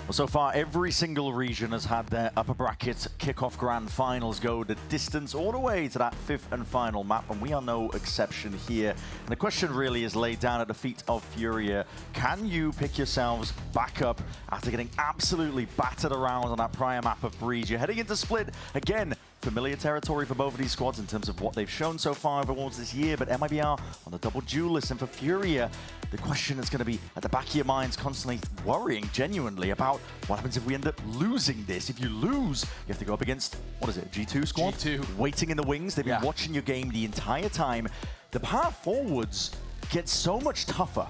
Well, so far, every single region has had their upper bracket kickoff grand finals go the distance all the way to that fifth and final map, and we are no exception here. And the question really is laid down at the feet of Furia. Can you pick yourselves back up after getting absolutely battered around on that prior map of Breeze? You're heading into Split again. Familiar territory for both of these squads in terms of what they've shown so far overall this year, but MIBR on the double duelist, and for Furia, the question is going to be at the back of your minds, constantly worrying genuinely about what happens if we end up losing this. If you lose, you have to go up against, what is it, a G2 squad? G2. Waiting in the wings. They've been watching your game the entire time. The path forwards gets so much tougher.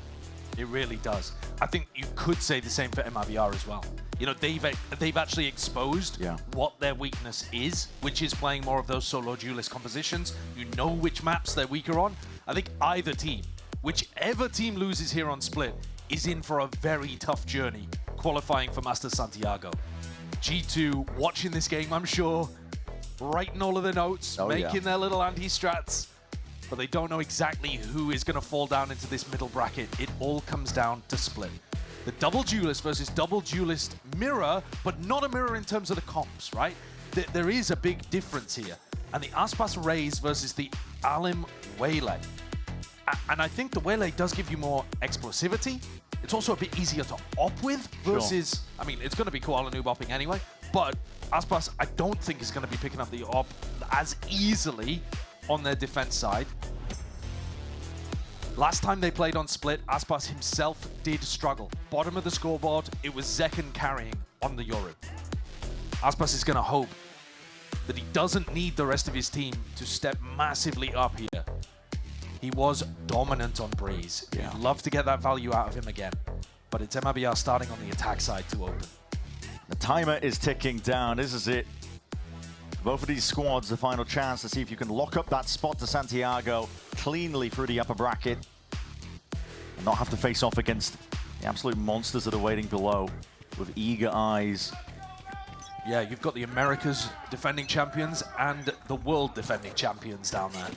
It really does. I think you could say the same for MIBR as well. You know, they've actually exposed what their weakness is, which is playing more of those solo duelist compositions. You know which maps they're weaker on. I think either team, whichever team loses here on Split, is in for a very tough journey qualifying for Masters Santiago. G2 watching this game, I'm sure, writing all of the notes, making their little anti-strats, but they don't know exactly who is going to fall down into this middle bracket. It all comes down to Split. The double duelist versus double duelist mirror, but not a mirror in terms of the comps, right? There is a big difference here. And the Aspas Raze versus the Alim Waylay. And I think the Waylay does give you more explosivity. It's also a bit easier to op with versus, I mean, it's going to be Koala Noob opping anyway, but Aspas, I don't think is going to be picking up the op as easily on their defense side. Last time they played on Split, Aspas himself did struggle. Bottom of the scoreboard, it was Zekken carrying on the Yoru. Aspas is going to hope that he doesn't need the rest of his team to step massively up here. He was dominant on Breeze. You'd love to get that value out of him again, but it's MIBR starting on the attack side to open. The timer is ticking down. This is it. Both of these squads, the final chance to see if you can lock up that spot to Santiago cleanly through the upper bracket and not have to face off against the absolute monsters that are waiting below with eager eyes. Yeah, you've got the Americas defending champions and the world defending champions down there.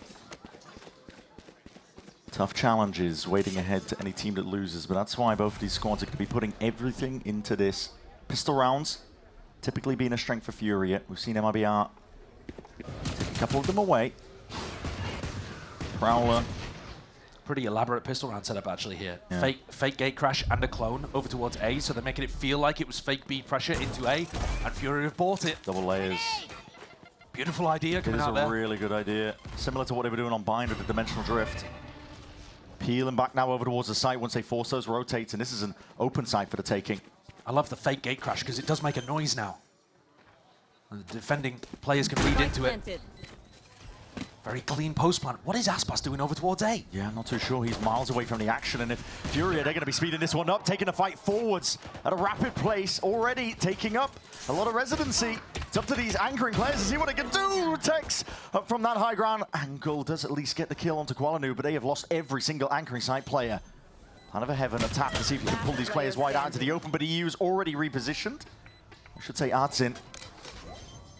Tough challenges waiting ahead to any team that loses, but that's why both of these squads are going to be putting everything into this. Pistol rounds typically being a strength for Furia. We've seen MIBR take a couple of them away. Prowler. Pretty elaborate pistol round setup actually here. Fake gate crash and a clone over towards A, so they're making it feel like it was fake B pressure into A, and Furia have bought it. Double layers. Beautiful idea coming out there. It is a really good idea. Similar to what they were doing on Bind with the Dimensional Drift. Peeling back now over towards the site once they force those rotates, and this is an open site for the taking. I love the fake gate crash because it does make a noise now. And the defending players can read into it. Very clean post plant. What is Aspas doing over towards A? Yeah, I'm not too sure. He's miles away from the action, and if Furia, they're going to be speeding this one up, taking the fight forwards at a rapid pace, already taking up a lot of residency. It's up to these anchoring players to see what they can do. Tex up from that high ground angle does at least get the kill onto Koala Noob, but they have lost every single anchoring site player. Kind of a heaven, a tap to see if you can pull these players wide out into the open, but EU's already repositioned. I should say Artsin.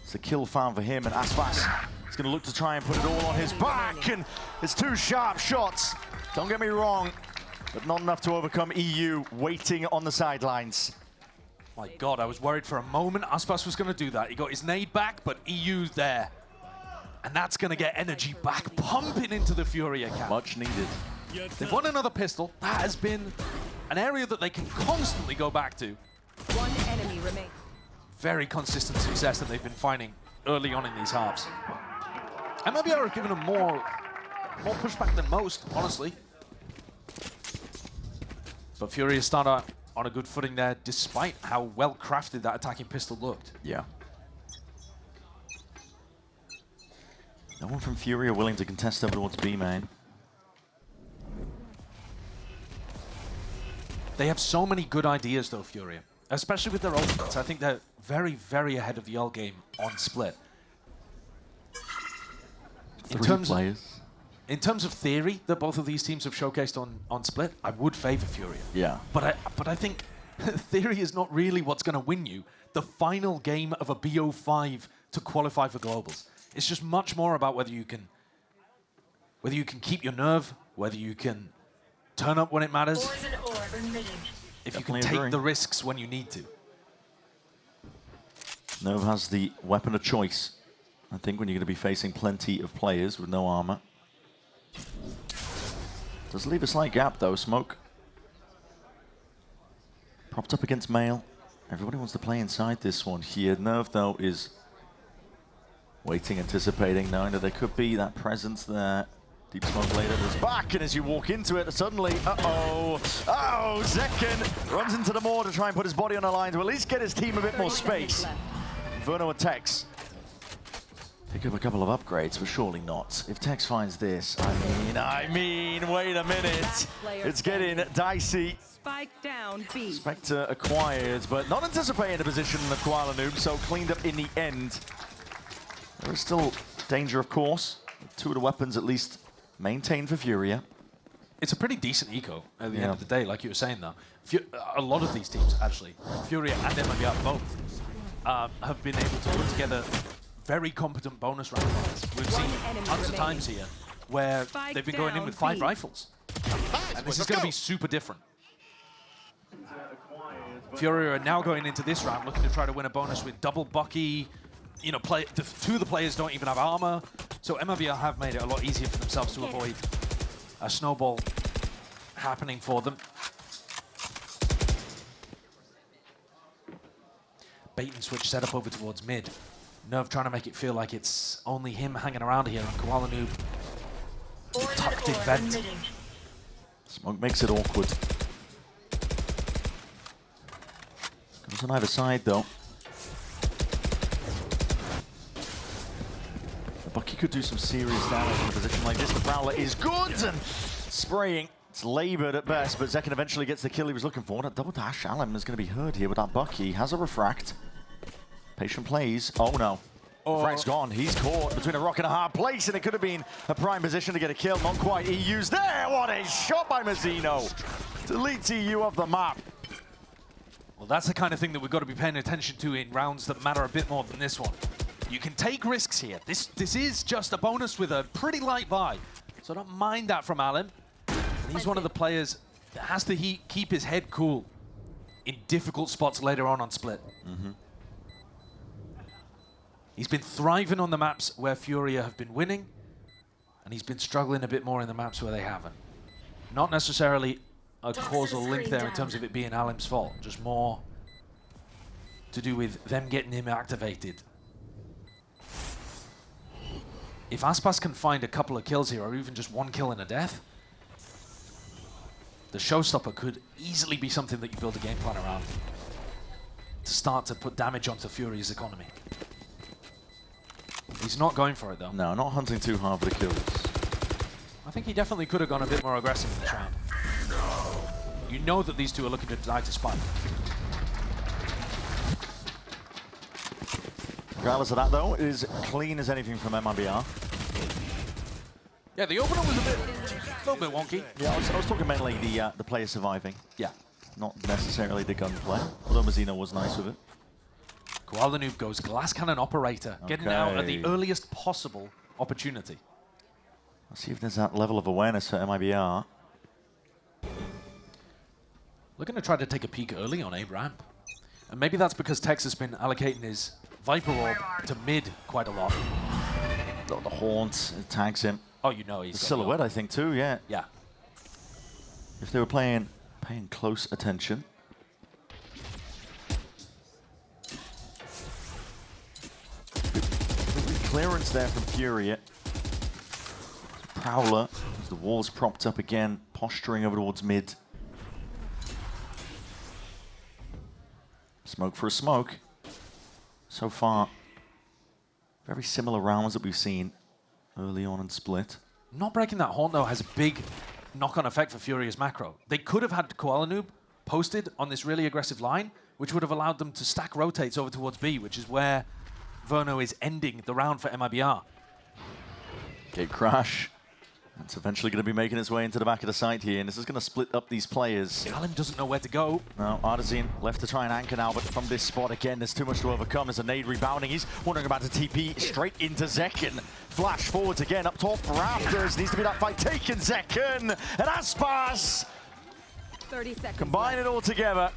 It's a kill found for him, and Aspas is going to look to try and put it all on his back, and it's two sharp shots. Don't get me wrong, but not enough to overcome EU waiting on the sidelines. My God, I was worried for a moment Aspas was going to do that. He got his nade back, but EU's there. And that's going to get energy back, pumping into the Furia camp. Much needed. They've won another pistol. That has been an area that they can constantly go back to. One enemy remains. Very consistent success that they've been finding early on in these halves. MIBR have given them more pushback than most, honestly. But Furia start out on a good footing there, despite how well crafted that attacking pistol looked. Yeah. No one from Furia willing to contest over towards B main. They have so many good ideas though, Furia, especially with their ultimates. I think they're very, very ahead of the L game on Split. In terms of theory that both of these teams have showcased on Split, I would favor Furia. Yeah. But I think theory is not really what's going to win you the final game of a BO5 to qualify for globals. It's just much more about whether you can keep your nerve, whether you can turn up when it matters, if you can take the risks when you need to. Nerve has the weapon of choice, I think, when you're going to be facing plenty of players with no armor. Does leave a slight gap, though. Smoke propped up against Mail. Everybody wants to play inside this one here. Nerve, though, is waiting, anticipating, knowing that there could be that presence there. Deep smoke later was back, and as you walk into it, suddenly, Zekken runs into the moor to try and put his body on the line to at least get his team a bit more space. Verno and Tex pick up a couple of upgrades, but surely not. If Tex finds this, I mean, wait a minute. It's getting dicey. Spike down, B. Spectre acquired, but not anticipating the position of Kuala Noob, so cleaned up in the end. There is still danger, of course. Two of the weapons at least maintained for Furia. It's a pretty decent eco at the end of the day, like you were saying, though. A lot of these teams, actually, Furia and MIBR both, have been able to put together very competent bonus round runs. We've seen tons of times here where they've been going in with 5 rifles. And this is going to be super different. Furia are now going into this round looking to try to win a bonus with double Bucky. You know, 2 of the players don't even have armor. So MIBR have made it a lot easier for themselves to avoid a snowball happening for them. Bait and switch set up over towards mid. Nerve trying to make it feel like it's only him hanging around here, and Kuala Noob tucked in vent. Smoke makes it awkward. Comes on either side, though. Bucky could do some serious damage in a position like this. The Prowler is good and spraying. It's labored at best, but Zekken eventually gets the kill he was looking for. That double dash, Alem is going to be hurt here with that Bucky. Has a refract. Patient plays. Oh no. Refract's gone. He's caught between a rock and a hard place, and it could have been a prime position to get a kill. Not quite. EU's there. What a shot by Mazzino. Delete EU off the map. Well, that's the kind of thing that we've got to be paying attention to in rounds that matter a bit more than this one. You can take risks here. This is just a bonus with a pretty light buy. So don't mind that from Alem. He's one of the players that has to keep his head cool in difficult spots later on Split. He's been thriving on the maps where Furia have been winning, and he's been struggling a bit more in the maps where they haven't. Not necessarily a causal link there in terms of it being Alem's fault, just more to do with them getting him activated. If Aspas can find a couple of kills here, or even just 1 kill and a death, the showstopper could easily be something that you build a game plan around to start to put damage onto Furia's economy. He's not going for it, though. No, not hunting too hard for the kills. I think he definitely could have gone a bit more aggressive in this round. You know that these two are looking to die to Spike. Regardless of that, though, it is clean as anything from MIBR. Yeah, the opener was a little bit wonky. Yeah, I was talking mainly the player surviving. Yeah. Not necessarily the gunplay, although Mazzino was nice with it. Kuala Noob goes Glass Cannon Operator, getting out at the earliest possible opportunity. Let's see if there's that level of awareness for MIBR. Looking to try to take a peek early on A ramp. And maybe that's because Tex has been allocating his Viper Orb to mid quite a lot. Got the haunt, it tags him. Oh, you know he's the silhouette, I think, too, yeah. Yeah. If they were paying close attention. Clearance there from Furia. Prowler, as the wall's propped up again, posturing over towards mid. Smoke for a smoke. So far, very similar rounds that we've seen early on in Split. Not breaking that haunt, though, has a big knock-on effect for Furia's macro. They could have had Kuala Noob posted on this really aggressive line, which would have allowed them to stack rotates over towards B, which is where Verno is ending the round for MIBR. Gate crash. It's eventually going to be making its way into the back of the site here, and this is going to split up these players. Alem doesn't know where to go. No, Artisan left to try and anchor now, but from this spot again, there's too much to overcome. There's a nade rebounding. He's wondering about the TP straight into Zekken. Flash forwards again, up top, Raptors. Needs to be that fight taken. Zekken and Aspas. 30 seconds. Combine it all together.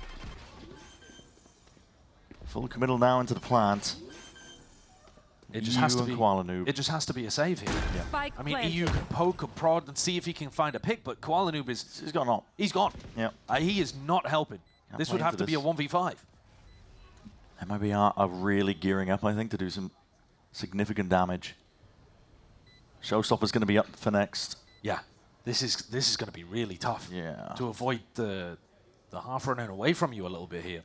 Full committal now into the plant. It just has to be. Noob. It just has to be a save here. Spike I mean, planted. EU can poke and prod and see if he can find a pick, but Koala Noob is. He's gone up. He's gone. Yeah. He is not helping. Can't This play would have into to be a this. 1v5. MIBR are really gearing up, I think, to do some significant damage. Showstopper's going to be up for next. Yeah. This is going to be really tough. Yeah. To avoid the half running away from you a little bit here.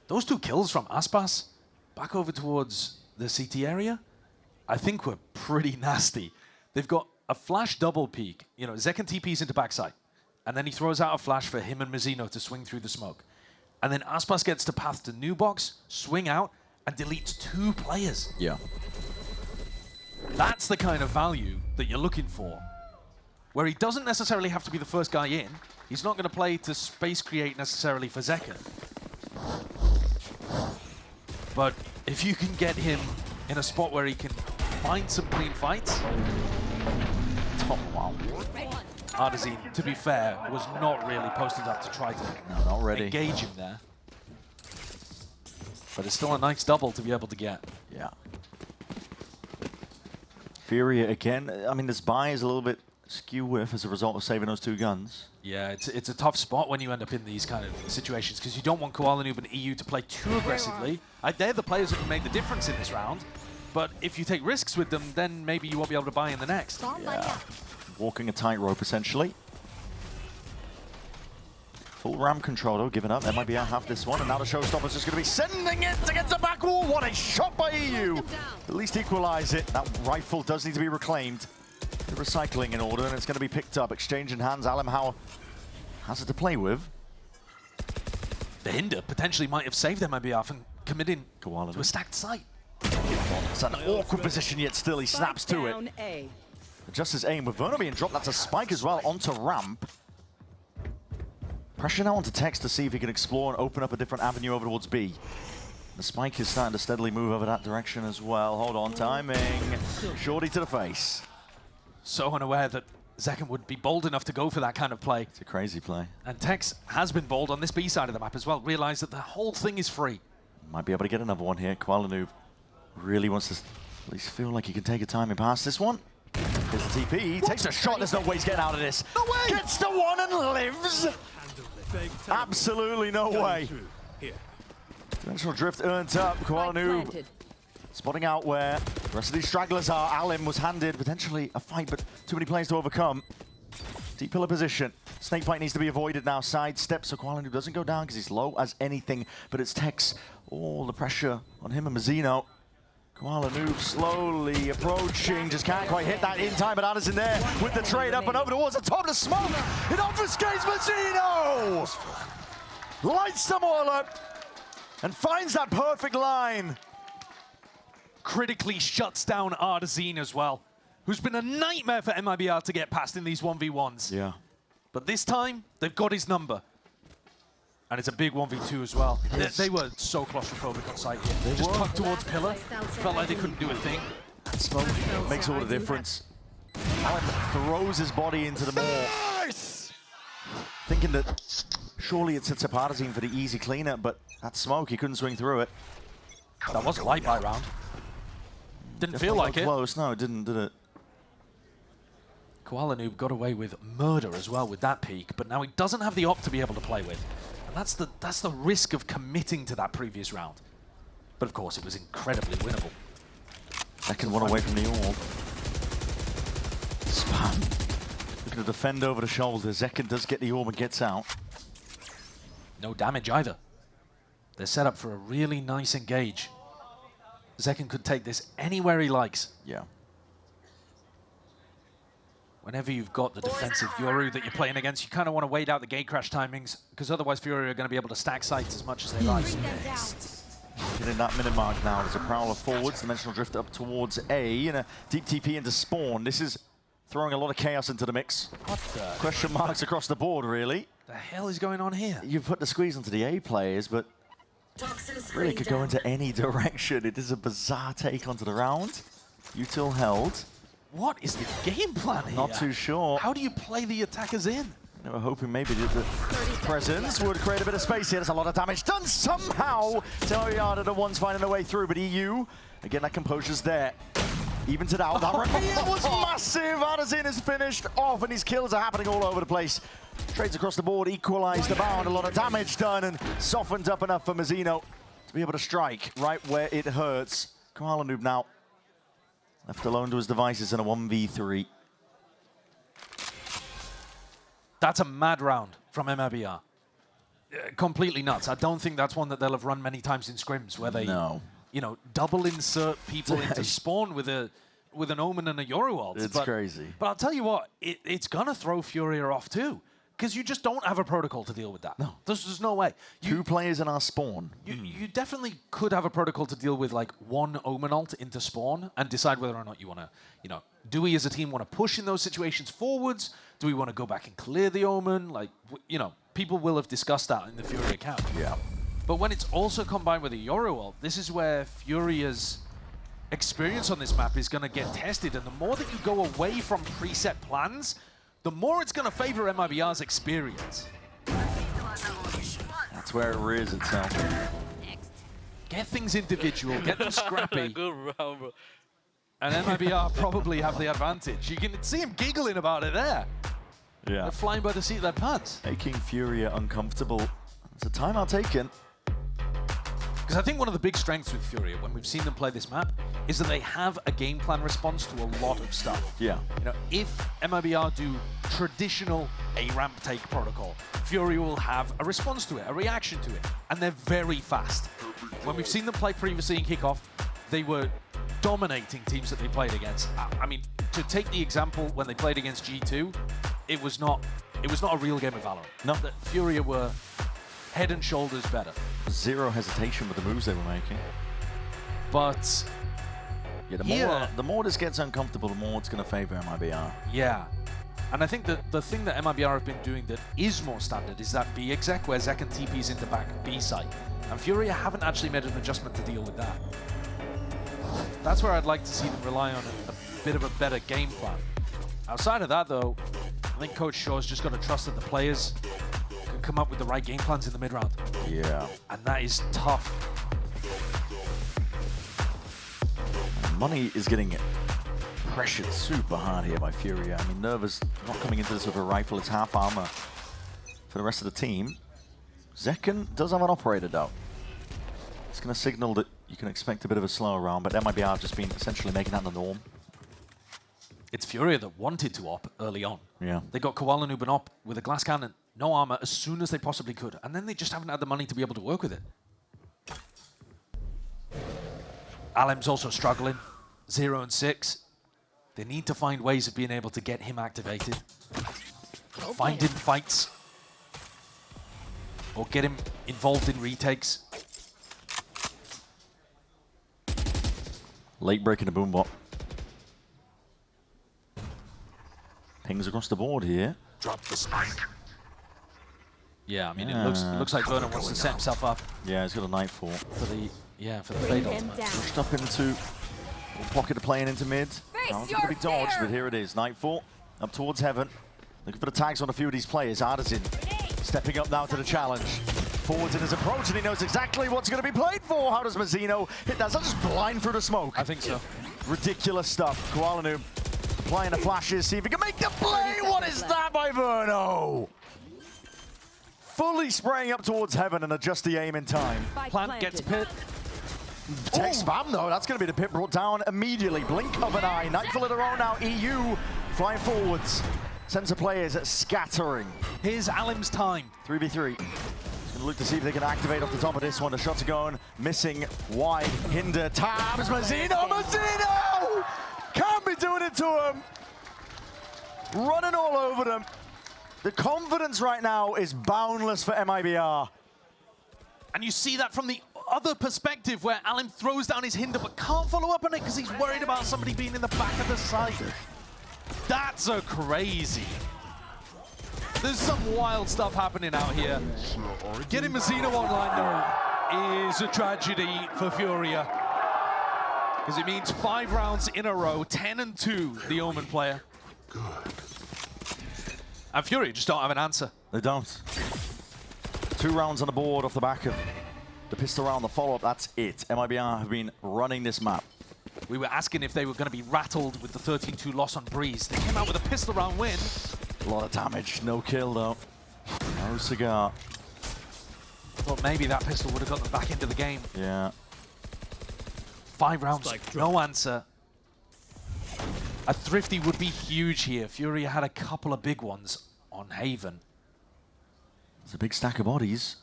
Those 2 kills from Aspas back over towards the CT area, I think were pretty nasty. They've got a flash double peek. You know, Zekken TPs into backside, and then he throws out a flash for him and Mazzino to swing through the smoke. And then Aspas gets to path to new box, swing out, and deletes 2 players. Yeah. That's the kind of value that you're looking for, where he doesn't necessarily have to be the first guy in. He's not going to play to space create necessarily for Zekken. But if you can get him in a spot where he can find some clean fights. Oh, wow. Artazine, to be fair, was not really posted up to try to not ready. engage him there. But it's still a nice double to be able to get. Yeah. Furia again. I mean, this buy is a little bit skew whiff as a result of saving those 2 guns. Yeah, it's a tough spot when you end up in these kind of situations because you don't want Koala Noob and EU to play too aggressively. They're the players that can make the difference in this round. But if you take risks with them, then maybe you won't be able to buy in the next. Yeah. Walking a tightrope, essentially. Full ram control, though, giving up. MIBR have this one, and now the Showstopper's just going to be sending it against the back wall. What a shot by EU! At least equalize it. That rifle does need to be reclaimed. The recycling in order, and it's going to be picked up. Exchange in hands. Alim Hauer has it to play with. The hinder potentially might have saved MIBR from committing Koala to a stacked site. It's an awkward position, yet still he snaps to it. Down A. Adjusts his aim with Verno being dropped. That's a spike as well onto ramp. Pressure now onto Tex to see if he can explore and open up a different avenue over towards B. The spike is starting to steadily move over that direction as well. Hold on, timing. Shorty to the face. So unaware that Zekken would be bold enough to go for that kind of play. It's a crazy play. And Tex has been bold on this B side of the map as well. Realize that the whole thing is free. Might be able to get another one here. Koala Noob really wants to at least feel like he can take a timing past this one. Here's the TP. He takes a shot. There's no way he's getting out of this. No way! Gets the one and lives. Absolutely no way. Dimensional drift earned up. Koala Noob spotting out where the rest of these stragglers are. Alim was handed potentially a fight, but too many players to overcome. Deep pillar position. Snakebite needs to be avoided now. Side steps so Koala Noob doesn't go down because he's low as anything, but it's Tex. All the pressure on him and Mazzino. Koala Noob slowly approaching, just can't quite hit that in time, but Addison there with the trade up and over towards the top of the smoke. It obfuscates Mazzino! Lights them all up and finds that perfect line. Critically shuts down Artazine as well, who's been a nightmare for MIBR to get past in these 1v1s. Yeah. But this time, they've got his number. And it's a big 1v2 as well. They were so claustrophobic on site here. They just tucked towards pillar. Felt like they couldn't do a thing. That smoke makes all the difference. Alan throws his body into the maw. Thinking that surely it sets up Artazine for the easy cleanup, but that smoke, he couldn't swing through it. That was a light buy round. Didn't feel like it. Close, no, it didn't, did it? Koala Noob got away with murder as well with that peak, but now he doesn't have the op to be able to play with. And that's the risk of committing to that previous round. But of course, it was incredibly winnable. Second one away from the orb. Spam. Looking to defend over the shoulder. Zekken does get the orb and gets out. No damage either. They're set up for a really nice engage. Zekken could take this anywhere he likes. Yeah. Whenever you've got the defensive Yoru that you're playing against, you kind of want to wait out the gate crash timings, because otherwise Fury are going to be able to stack sites as much as they like. Hitting that minute mark now. There's a Prowler forwards, Dimensional Drift up towards A, and a deep TP into Spawn. This is throwing a lot of chaos into the mix. What the? Question marks across the board, really. The hell is going on here? You put the squeeze onto the A players, but really could go into any direction. It is a bizarre take onto the round. Util held. What is the game plan here? Not too sure. How do you play the attackers in? They were hoping maybe that the presence would create a bit of space here. There's a lot of damage done somehow. MIBR are ones finding their way through, but EU, again, that composure's there. Evens it out. That reveal was massive. Addison is finished off, and his kills are happening all over the place. Trades across the board, equalized the bound. A lot of damage done, and softened up enough for Mazzino to be able to strike right where it hurts. Koala Noob now left alone to his devices in a 1v3. That's a mad round from MIBR. Completely nuts. I don't think that's one that they'll have run many times in scrims where they, you know, double insert people into spawn with an Omen and a Yoru ult. It's crazy. But I'll tell you what, it's gonna throw Furia off too, because you just don't have a protocol to deal with that. No, there's no way. Two players in our spawn. You definitely could have a protocol to deal with like one Omen ult into spawn and decide whether or not you want to, you know, do we as a team want to push in those situations forwards? Do we want to go back and clear the Omen? Like, you know, people will have discussed that in the Furia camp. Yeah. But when it's also combined with a Yoru ult, this is where Furia's experience on this map is going to get tested. And the more that you go away from preset plans, the more it's going to favor MIBR's experience. That's where it rears itself. Get things individual, get them scrappy. Good round, bro. And MIBR probably have the advantage. You can see him giggling about it there. Yeah. They're flying by the seat of their pants. Making Furia uncomfortable. It's a timeout taken. Because I think one of the big strengths with Furia, when we've seen them play this map, is that they have a game plan response to a lot of stuff. Yeah. You know, if MIBR do traditional A-ramp take protocol, Furia will have a response to it, a reaction to it, and they're very fast. When we've seen them play previously in Kickoff, they were dominating teams that they played against. I mean, to take the example when they played against G2, it was not a real game of Valorant. No. The Furia were head and shoulders better. Zero hesitation with the moves they were making. But yeah, the more this gets uncomfortable, the more it's going to favor MIBR. Yeah. And I think that the thing that MIBR have been doing that is more standard is that B exec, where Zek and TP's into back B site. And Furia haven't actually made an adjustment to deal with that. That's where I'd like to see them rely on a bit of a better game plan. Outside of that, though, I think Coach Shaw's just got to trust that the players can come up with the right game plans in the mid-round. Yeah. And that is tough. Money is getting pressured super hard here by Furia. I mean, Nerva's not coming into this with a rifle. It's half armor for the rest of the team. Zekken does have an operator, though. It's going to signal that you can expect a bit of a slower round, but MIBR have just been essentially making that the norm. It's Furia that wanted to op early on. Yeah. They got Koala Noob and op with a glass cannon, no armor, as soon as they possibly could. And then they just haven't had the money to be able to work with it. Alem's also struggling. 0 and 6. They need to find ways of being able to get him activated. Find him fights. Or get him involved in retakes. Late break in the boom bot. Pings across the board here. Drop the spike. Yeah, I mean, it looks like Vernon wants to set himself up. Yeah, he's got a Nightfall. For the fade ultimate. Pushed up into pocket of playing into mid. Now it's going to be dodged, but here it is. Nightfall up towards heaven. Looking for the tags on a few of these players. Artisan stepping up now to the challenge. Forwards in his approach, and he knows exactly what's going to be played for. How does Mazzino hit that? Is that just blind through the smoke? I think so. Ridiculous stuff. Koala Noob applying the flashes, see if he can make the play. What is that by Verno? Fully spraying up towards heaven and adjust the aim in time. Plant gets pit. Tech spam though, that's going to be the pit brought down immediately. Blink of an eye. Nightfall of their own now. EU flying forwards. Sends the players scattering. Here's Alem's time. 3v3. He's going to look to see if they can activate off the top of this one. The shots are going. Missing wide. Hinder tabs. Mazzino! Mazzino! Can't be doing it to him. Running all over them. The confidence right now is boundless for MIBR. And you see that from the other perspective where Alem throws down his hinder but can't follow up on it because he's worried about somebody being in the back of the site. That's a crazy. There's some wild stuff happening out here. Getting Mazzino online though is a tragedy for Furia. Because it means 5 rounds in a row, 10 and 2, the Omen player. And Fury just don't have an answer. They don't. 2 rounds on the board off the back of the pistol round, the follow-up, that's it. MIBR have been running this map. We were asking if they were going to be rattled with the 13-2 loss on Breeze. They came out with a pistol round win. A lot of damage, no kill though. No cigar. Thought maybe that pistol would have got them back into the game. Yeah. 5 rounds, no answer. A Thrifty would be huge here. Fury had a couple of big ones on Haven. There's a big stack of bodies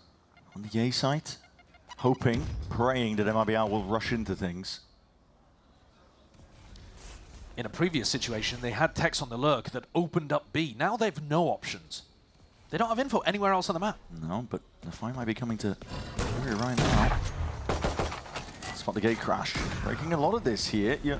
on the A site. Hoping, praying that MIBR will rush into things. In a previous situation, they had techs on the lurk that opened up B. Now they've no options. They don't have info anywhere else on the map. No, but the fight might be coming to Fury right now. Spot the gate crash. Breaking a lot of this here. You're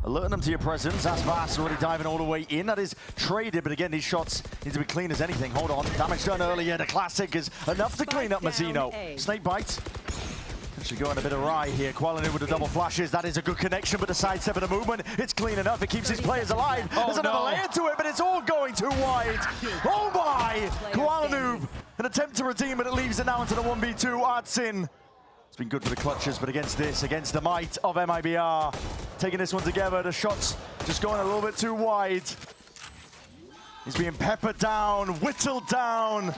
alerting them to your presence. Aspas already diving all the way in. That is traded, but again, these shots need to be clean as anything. Hold on. Damage done earlier. The classic is enough to clean up Mazzino. Snake bite. Actually going a bit awry here. Qualinu with the double flashes. That is a good connection, but the sidestep of the movement, it's clean enough. It keeps his players alive. There's another layer to it, but it's all going too wide. Oh my! Qualinu, an attempt to redeem, but it leaves it now into the 1v2. Artsin. It's been good for the clutches, but against this, against the might of MIBR. Taking this one together, the shots just going a little bit too wide. He's being peppered down, whittled down.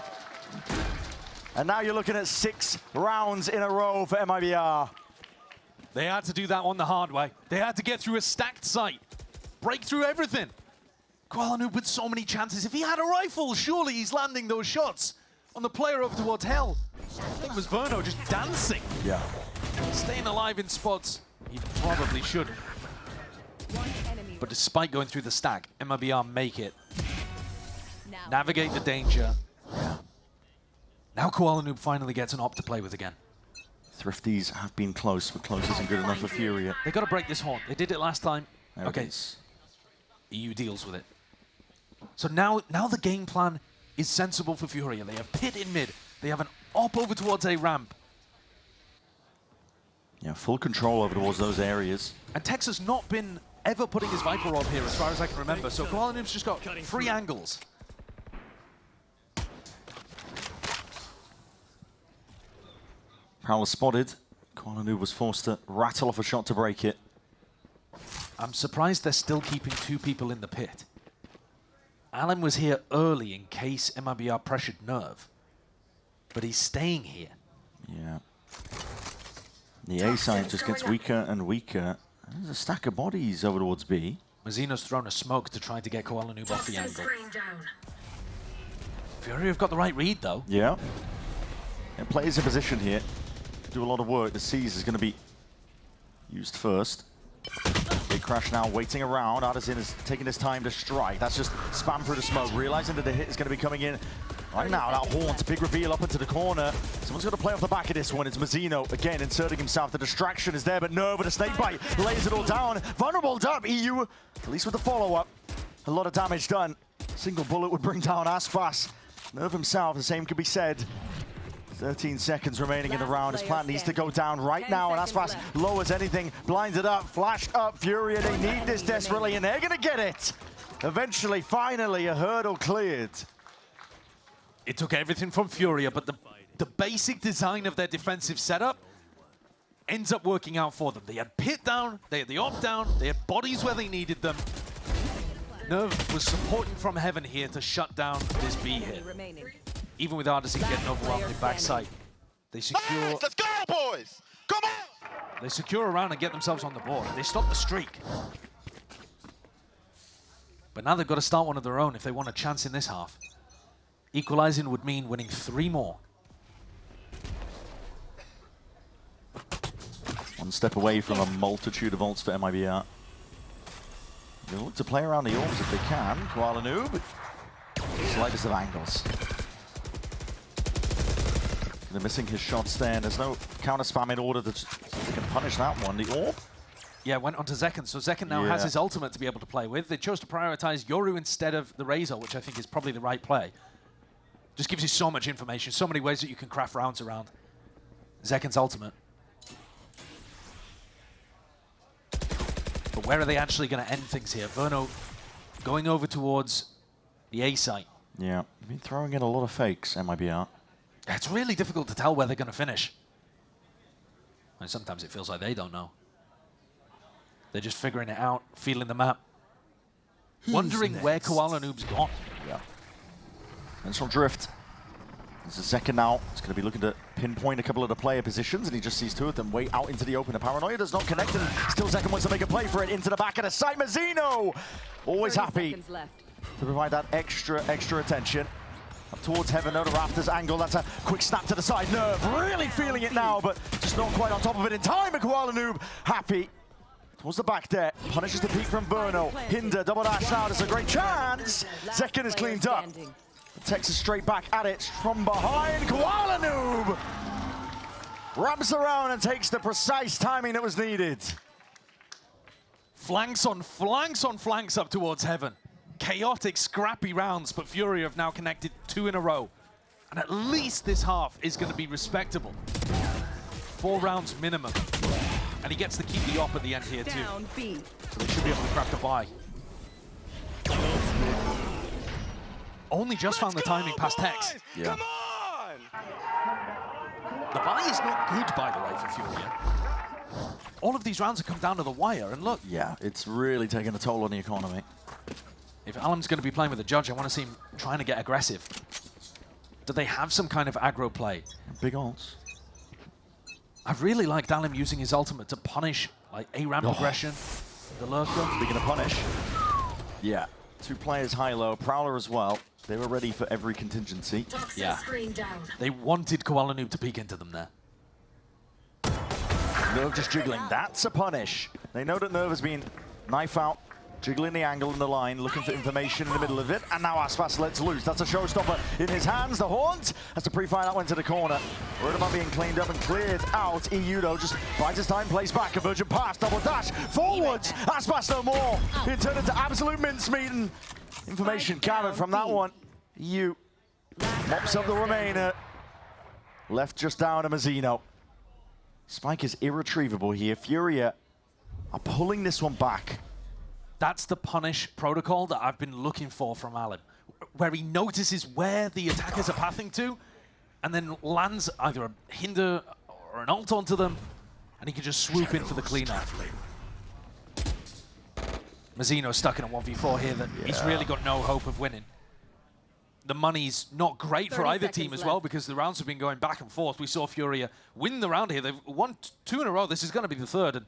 And now you're looking at 6 rounds in a row for MIBR. They had to do that one the hard way. They had to get through a stacked site, break through everything. Qualinu with so many chances. If he had a rifle, surely he's landing those shots on the player over towards Hell. I think it was Verno just dancing. Yeah. Staying alive in spots he probably shouldn't. But despite going through the stack, MIBR make it. Navigate the danger. Yeah. Now Qualinu finally gets an op to play with again. Thrifties have been close, but close isn't good enough for Fury. They got to break this horn. They did it last time. There okay. EU deals with it. So now the game plan is sensible for Fury. They have pit in mid. They have an op over towards a ramp. Yeah, full control over towards those areas. And Tex has not been ever putting his Viper op here as far as I can remember. So Qualinu's just got 3 angles. Prowler spotted. Qualinu was forced to rattle off a shot to break it. I'm surprised they're still keeping 2 people in the pit. Alan was here early in case MIBR pressured Nerve. But he's staying here. Yeah. The A side just gets weaker and weaker. There's a stack of bodies over towards B. Mazzino's thrown a smoke to try to get Qualinu off the angle. Fury have got the right read though. Yeah. And players in position here. Do a lot of work. The C's is going to be used first. Big crash now, waiting around. Artisan is taking his time to strike. That's just spam through the smoke, realizing that the hit is going to be coming in right now. That Haunt, big reveal up into the corner. Someone's going to play off the back of this one. It's Mazzino again inserting himself. The distraction is there, but Nerve with a snake bite lays it all down. Vulnerable up, EU, at least with the follow-up. A lot of damage done. Single bullet would bring down Aspas. Nerve himself, the same could be said. 13 seconds remaining in the round. His plan needs to go down right now, and Aspas lowers anything, blinds it up, flashed up, Fury, and they need this desperately, and they're gonna get it. Eventually, finally, a hurdle cleared. It took everything from Furia, but the basic design of their defensive setup ends up working out for them. They had pit down, they had the op down, they had bodies where they needed them. Nerve was supporting from heaven here to shut down this B hit. Even with Artisan getting overwhelmed in backside. They secure... Let's go, boys! Come on! They secure around and get themselves on the board. They stop the streak. But now they've got to start one of their own if they want a chance in this half. Equalizing would mean winning 3 more. One step away from a multitude of ults for MIBR. They'll look to play around the orbs if they can. Qualinu, slightest of angles. They're missing his shots there, and there's no counter spam in order that they can punish that one. The orb? Yeah, went on to Zekken, so Zekken now has his ultimate to be able to play with. They chose to prioritize Yoru instead of the Razor, which I think is probably the right play. Just gives you so much information, so many ways that you can craft rounds around Zekken's ultimate. But where are they actually going to end things here? Verno going over towards the A site. Yeah, you've been throwing in a lot of fakes, MIBR. It's really difficult to tell where they're going to finish. And sometimes it feels like they don't know. They're just figuring it out, feeling the map. Wondering where Koala Noob's gone. Yeah. Mental drift. There's a second now. He's going to be looking to pinpoint a couple of the player positions, and he just sees two of them way out into the open. The paranoia does not connect, and still Second wants to make a play for it into the back of the site. Mazzino, always happy to provide that extra attention. Up towards Heaven, no, the rafters angle. That's a quick snap to the side. Nerve really feeling it now, but just not quite on top of it in time. And Koala Noob happy. Towards the back there, punishes the peek from Burno. Hinder, double dash now, there's a great chance. Second is cleaned up. Texas straight back at it from behind. Koala Noob wraps around and takes the precise timing that was needed. Flanks on flanks on flanks up towards Heaven. Chaotic, scrappy rounds, but Fury have now connected 2 in a row. And at least this half is going to be respectable. 4 rounds minimum. And he gets to keep the op at the end here too. So they should be able to crack the buy. Only just found the timing past Tex. Yeah. Come on! The buy is not good, by the way, for Furia. All of these rounds have come down to the wire, and look. Yeah, it's really taking a toll on the economy. If Alan's going to be playing with a judge, I want to see him trying to get aggressive. Do they have some kind of aggro play? Big ults. I really liked Alan using his ultimate to punish like A-ramp aggression, the lurker. Speaking of punish, yeah, 2 players high-low, Prowler as well. They were ready for every contingency. Yeah, they wanted Koala Noob to peek into them there. Nerve just jiggling, that's a punish. They know that Nerve has been knife out, jiggling the angle and the line, looking for information in the middle of it, and now Aspas lets loose. That's a showstopper in his hands. The Haunt has to pre-fire that one to the corner. Worried about being cleaned up and cleared out. EU though just bides his time, plays back, a virgin pass, double dash, forwards. Aspas no more. He turned into absolute mincemeat, and information gathered from that one. EU mops up the remainder. Left just down to Mazzino. Spike is irretrievable here. Furia are pulling this one back. That's the punish protocol that I've been looking for from Alan, where he notices where the attackers are pathing to, and then lands either a hinder or an ult onto them, and he can just swoop in for the cleanup. Mazzino's stuck in a 1v4 here that he's really got no hope of winning. The money's not great for either team as well, because the rounds have been going back and forth. We saw Furia win the round here. They've won 2 in a row. This is going to be the 3rd. And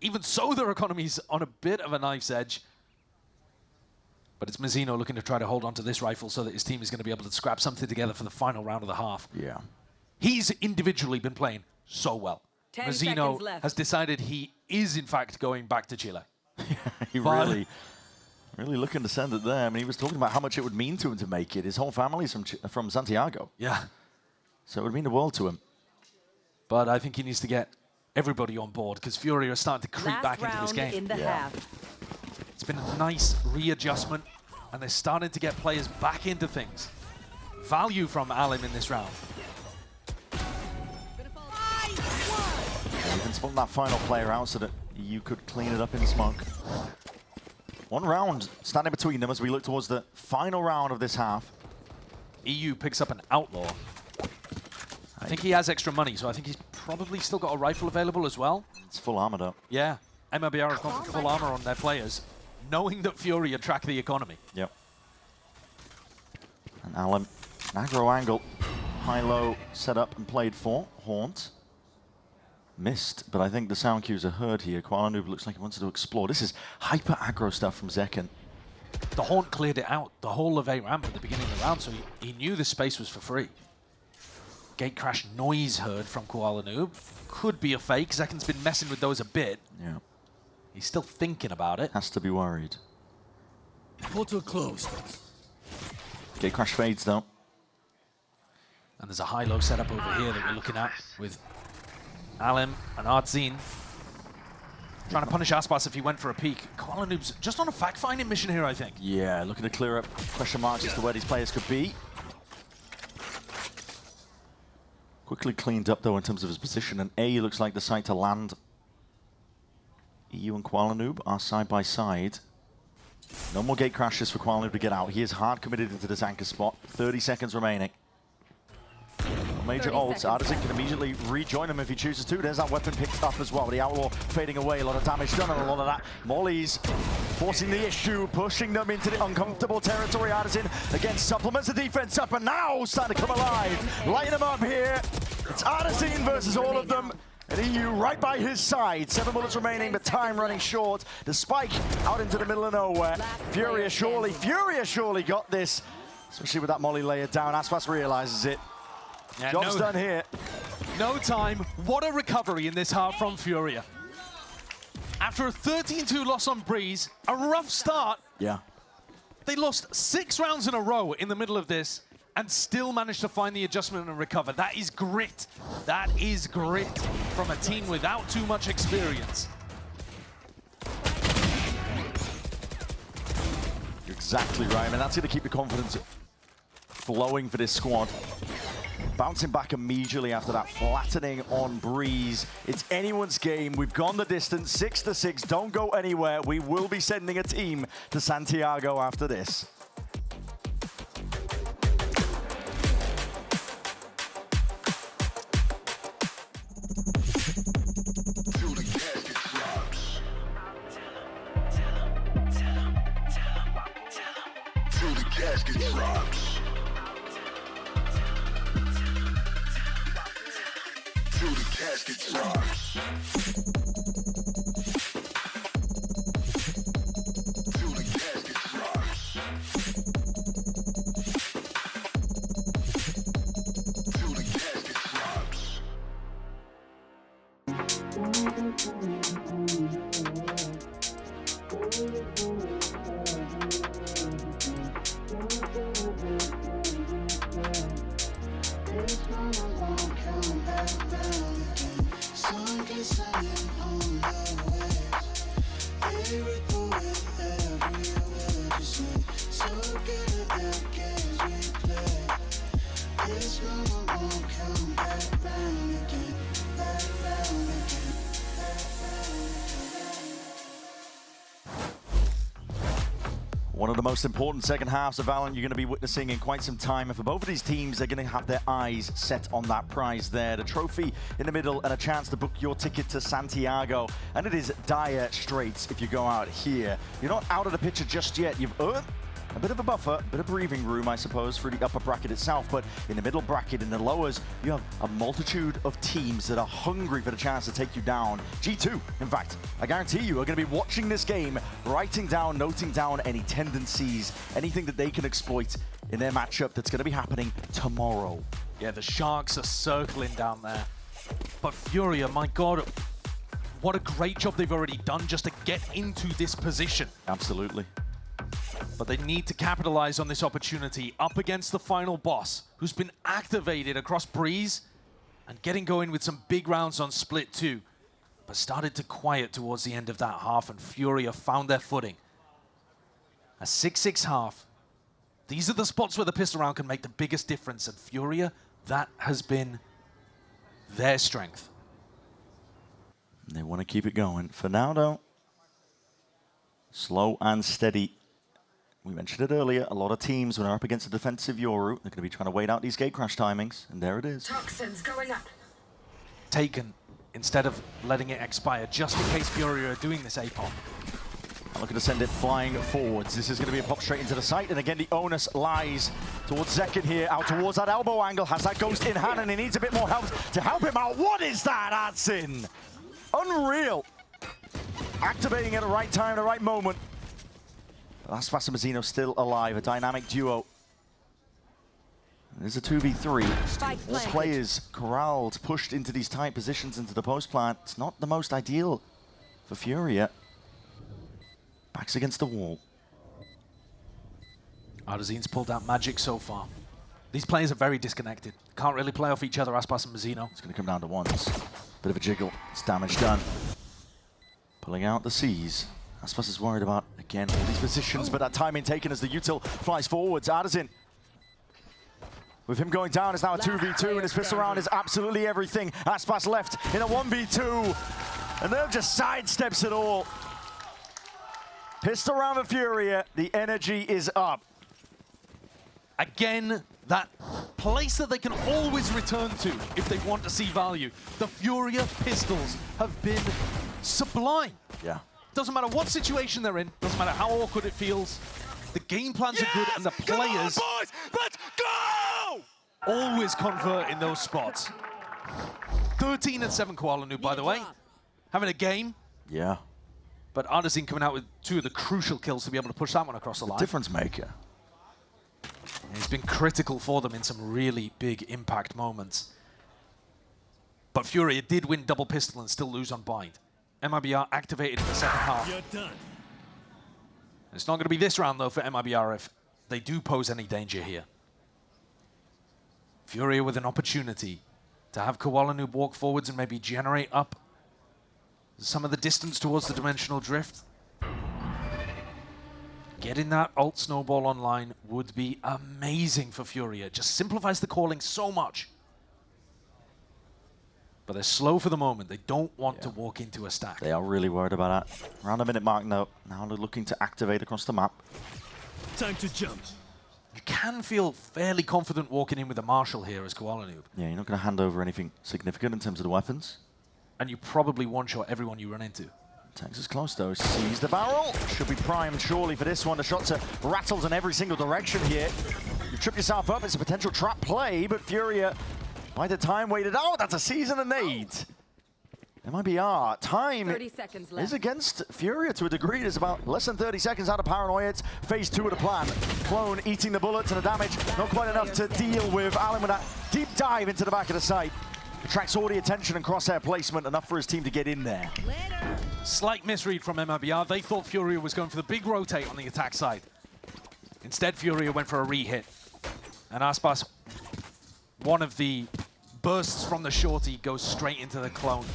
even so, their economy's on a bit of a knife's edge. But it's Mazzino looking to try to hold on to this rifle so that his team is going to be able to scrap something together for the final round of the half. Yeah. He's individually been playing so well. Mazzino has decided he is, in fact, going back to Chile. He really looking to send it there. I mean, he was talking about how much it would mean to him to make it. His whole family's from Santiago. Yeah. So it would mean the world to him. But I think he needs to get everybody on board, because Fury are starting to creep back into this game. It's been a nice readjustment, and they're starting to get players back into things. Value from Alim in this round. You can spot that final player out so that you could clean it up in smoke. 1 round standing between them as we look towards the final round of this half. EU picks up an Outlaw. I think he has extra money, so I think he's probably still got a rifle available as well. It's full armored up. Yeah, MIBR has gone for full armor on their players, knowing that Fury attract the economy. Yep. And Alan, aggro angle, high-low set up and played for. Haunt. Missed, but I think the sound cues are heard here. Koala Noob looks like he wanted to explore. This is hyper aggro stuff from Zekken. The Haunt cleared it out, the whole of A-ramp at the beginning of the round, so he knew the space was for free. Gate crash noise heard from Koala Noob. Could be a fake. Zekken's been messing with those a bit. Yeah. He's still thinking about it. Has to be worried. Portal closed. Gate crash fades though. And there's a high-low setup over here that we're looking at with Alim and Artzin. Trying to punish Aspas if he went for a peek. Koala Noob's just on a fact-finding mission here, I think. Yeah, looking to clear up question marks as to where these players could be. Quickly cleaned up, though, in terms of his position, and A looks like the site to land. EU and Koala Noob are side by side. No more gate crashes for Qualu to get out. He is hard committed into this anchor spot. 30 seconds remaining. Major ults. Artisan can immediately rejoin him if he chooses to. There's that weapon picked up as well. The Outlaw fading away. A lot of damage done and a lot of that. Molly's forcing the issue, pushing them into the uncomfortable territory. Artisan again supplements the defense up and now starting to come alive. Lighting them up here. It's Artisan versus all of them. And EU right by his side. 7 bullets remaining, but time running short. The spike out into the middle of nowhere. Furia surely got this. Especially with that Molly layered down. Aspas realizes it. Yeah, Job's done here. No time. What a recovery in this half from Furia. After a 13-2 loss on Breeze, a rough start. Yeah. They lost 6 rounds in a row in the middle of this and still managed to find the adjustment and recover. That is grit. That is grit from a team without too much experience. You're exactly right, and that's going to keep the confidence flowing for this squad. Bouncing back immediately after that flattening on Breeze. It's anyone's game. We've gone the distance, 6-6. Don't go anywhere. We will be sending a team to Santiago after this. One of the most important second halves of Valorant you're going to be witnessing in quite some time. And for both of these teams, they're going to have their eyes set on that prize there. The trophy in the middle and a chance to book your ticket to Santiago. And it is dire straits if you go out here. You're not out of the picture just yet. You've earned a bit of a buffer, a bit of breathing room, I suppose, for the upper bracket itself. But in the middle bracket, in the lowers, you have a multitude of teams that are hungry for the chance to take you down. G2, in fact, I guarantee you are going to be watching this game, writing down, noting down any tendencies, anything that they can exploit in their matchup that's going to be happening tomorrow. Yeah, the Sharks are circling down there. But Furia, my God, what a great job they've already done just to get into this position. Absolutely. But they need to capitalize on this opportunity up against the final boss, who's been activated across Breeze and getting going with some big rounds on Split 2, but started to quiet towards the end of that half, and Furia found their footing. A 6-6 half. These are the spots where the pistol round can make the biggest difference, and Furia, that has been their strength. They want to keep it going. For now, though, slow and steady. We mentioned it earlier, a lot of teams, when they're up against a defensive Yoru, they're going to be trying to wait out these gate crash timings, and there it is. Toxins going up. Taken, instead of letting it expire, just in case Furia are doing this APOP. I'm looking to send it flying forwards. This is going to be a pop straight into the site, and again, the onus lies towards Zekin here, out towards that elbow angle, has that ghost in hand, and he needs a bit more help to help him out. What is that, Adsin? Unreal. Activating at the right time, the right moment. Aspas and Mazzino still alive, a dynamic duo. There's a 2v3. All players corralled, pushed into these tight positions into the post plant. It's not the most ideal for Furia. Backs against the wall. Artisan's pulled out magic so far. These players are very disconnected. Can't really play off each other, Aspas and Mazzino. It's going to come down to ones. Bit of a jiggle. It's damage done. Pulling out the C's. Aspas is worried about, again, all these positions, but that timing taken as the util flies forwards. Artisan, with him going down, is now a 2v2, and his pistol round is absolutely everything. Aspas left in a 1v2, and they'll just sidesteps it all. Pistol round for Furia. The energy is up. Again, that place that they can always return to if they want to see value. The Furia pistols have been sublime. Yeah. Doesn't matter what situation they're in, doesn't matter how awkward it feels. The game plans are good and the players Come on, boys! Let's go! always convert in those spots. 13 and 7 Koala Noob, by the way. Having a game. Yeah. But Artisan coming out with 2 of the crucial kills to be able to push that one across the line. Difference maker. And he's been critical for them in some really big impact moments. But Furia did win double pistol and still lose on bind. MIBR activated in the second half. You're done. It's not going to be this round, though, for MIBR if they do pose any danger here. Furia with an opportunity to have Koala Noob walk forwards and maybe generate up some of the distance towards the dimensional drift. Getting that ult snowball online would be amazing for Furia. It just simplifies the calling so much. But they're slow for the moment. They don't want to walk into a stack. They are really worried about that. Around a minute mark now. Now they're looking to activate across the map. Time to jump. You can feel fairly confident walking in with a Marshal here as Koala Noob. Yeah, you're not going to hand over anything significant in terms of the weapons. And you probably one-shot everyone you run into. Texas close though, sees the barrel. Should be primed surely for this one. The shots are rattled in every single direction here. You trip yourself up, it's a potential trap play, but Furia, by the time waited out, that's a season and nade. MIBR, time 30 seconds left. is against Furia to a degree. There's about less than 30 seconds out of Paranoia. It's phase 2 of the plan. Clone eating the bullets and the damage, not quite enough to deal with. Allen with that deep dive into the back of the site. Attracts all the attention and crosshair placement, enough for his team to get in there. Slight misread from MIBR. They thought Furia was going for the big rotate on the attack side. Instead, Furia went for a re-hit. And Aspas, one of the bursts from the shorty goes straight into the clone.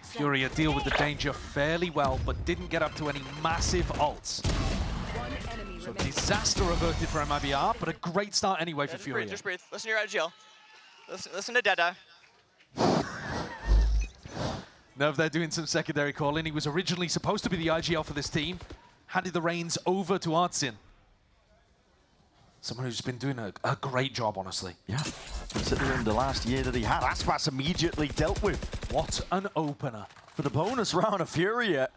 Furia deal with the danger fairly well, but didn't get up to any massive ults. So disaster averted for MIBR, but a great start anyway for Furia. Just breathe. Listen to your IGL. Listen to Dada. Nerve there doing some secondary calling. He was originally supposed to be the IGL for this team. Handed the reins over to Artsin. Someone who's been doing a great job, honestly. Yeah, considering the last year that he had, Aspas immediately dealt with. What an opener. For the bonus round of Furia,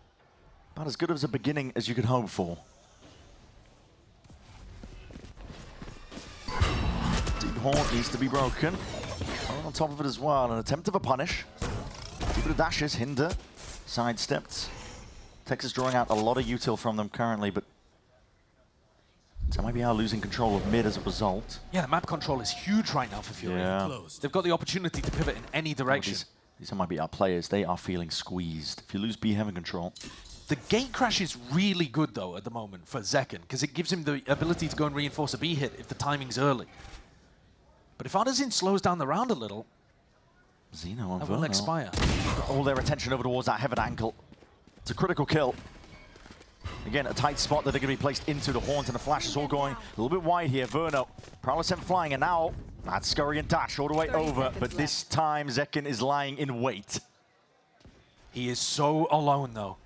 about as good as a beginning as you could hope for. Deep Haunt needs to be broken. On top of it as well, an attempt of a punish. Keep it dashes, hinder, sidestepped. Texas drawing out a lot of util from them currently, but MIBR losing control of mid as a result. Yeah, the map control is huge right now for Furia. Yeah. They've got the opportunity to pivot in any direction. These MIBR players, they are feeling squeezed. If you lose B heaven control. The gate crash is really good, though, at the moment for Zekken, because it gives him the ability to go and reinforce a B hit if the timing's early. But if Artisan slows down the round a little, Xeno and that will expire. All their attention over towards that heaven ankle. It's a critical kill. Again, a tight spot that they're going to be placed into. The Haunt and the Flash is all going a little bit wide here. Verno, Prowler flying, and now that's scurry and dash all the way over. But this time, Zekken is lying in wait. He is so alone, though.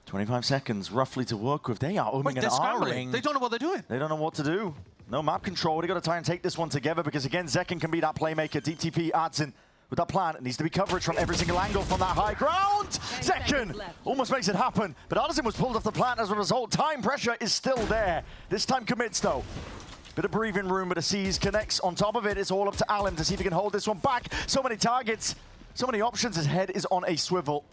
25 seconds roughly to work with. They are umming and ahhing. They don't know what they're doing. They don't know what to do. No map control. They've got to try and take this one together because, again, Zekken can be that playmaker. Deep TP, Artsin with that plan. It needs to be coverage from every single angle from that high ground. Zekken almost makes it happen, but Artsin was pulled off the plant as a result. Time pressure is still there. This time commits, though. Bit of breathing room, but a C's connects. On top of it, it's all up to Allen to see if he can hold this one back. So many targets, so many options. His head is on a swivel.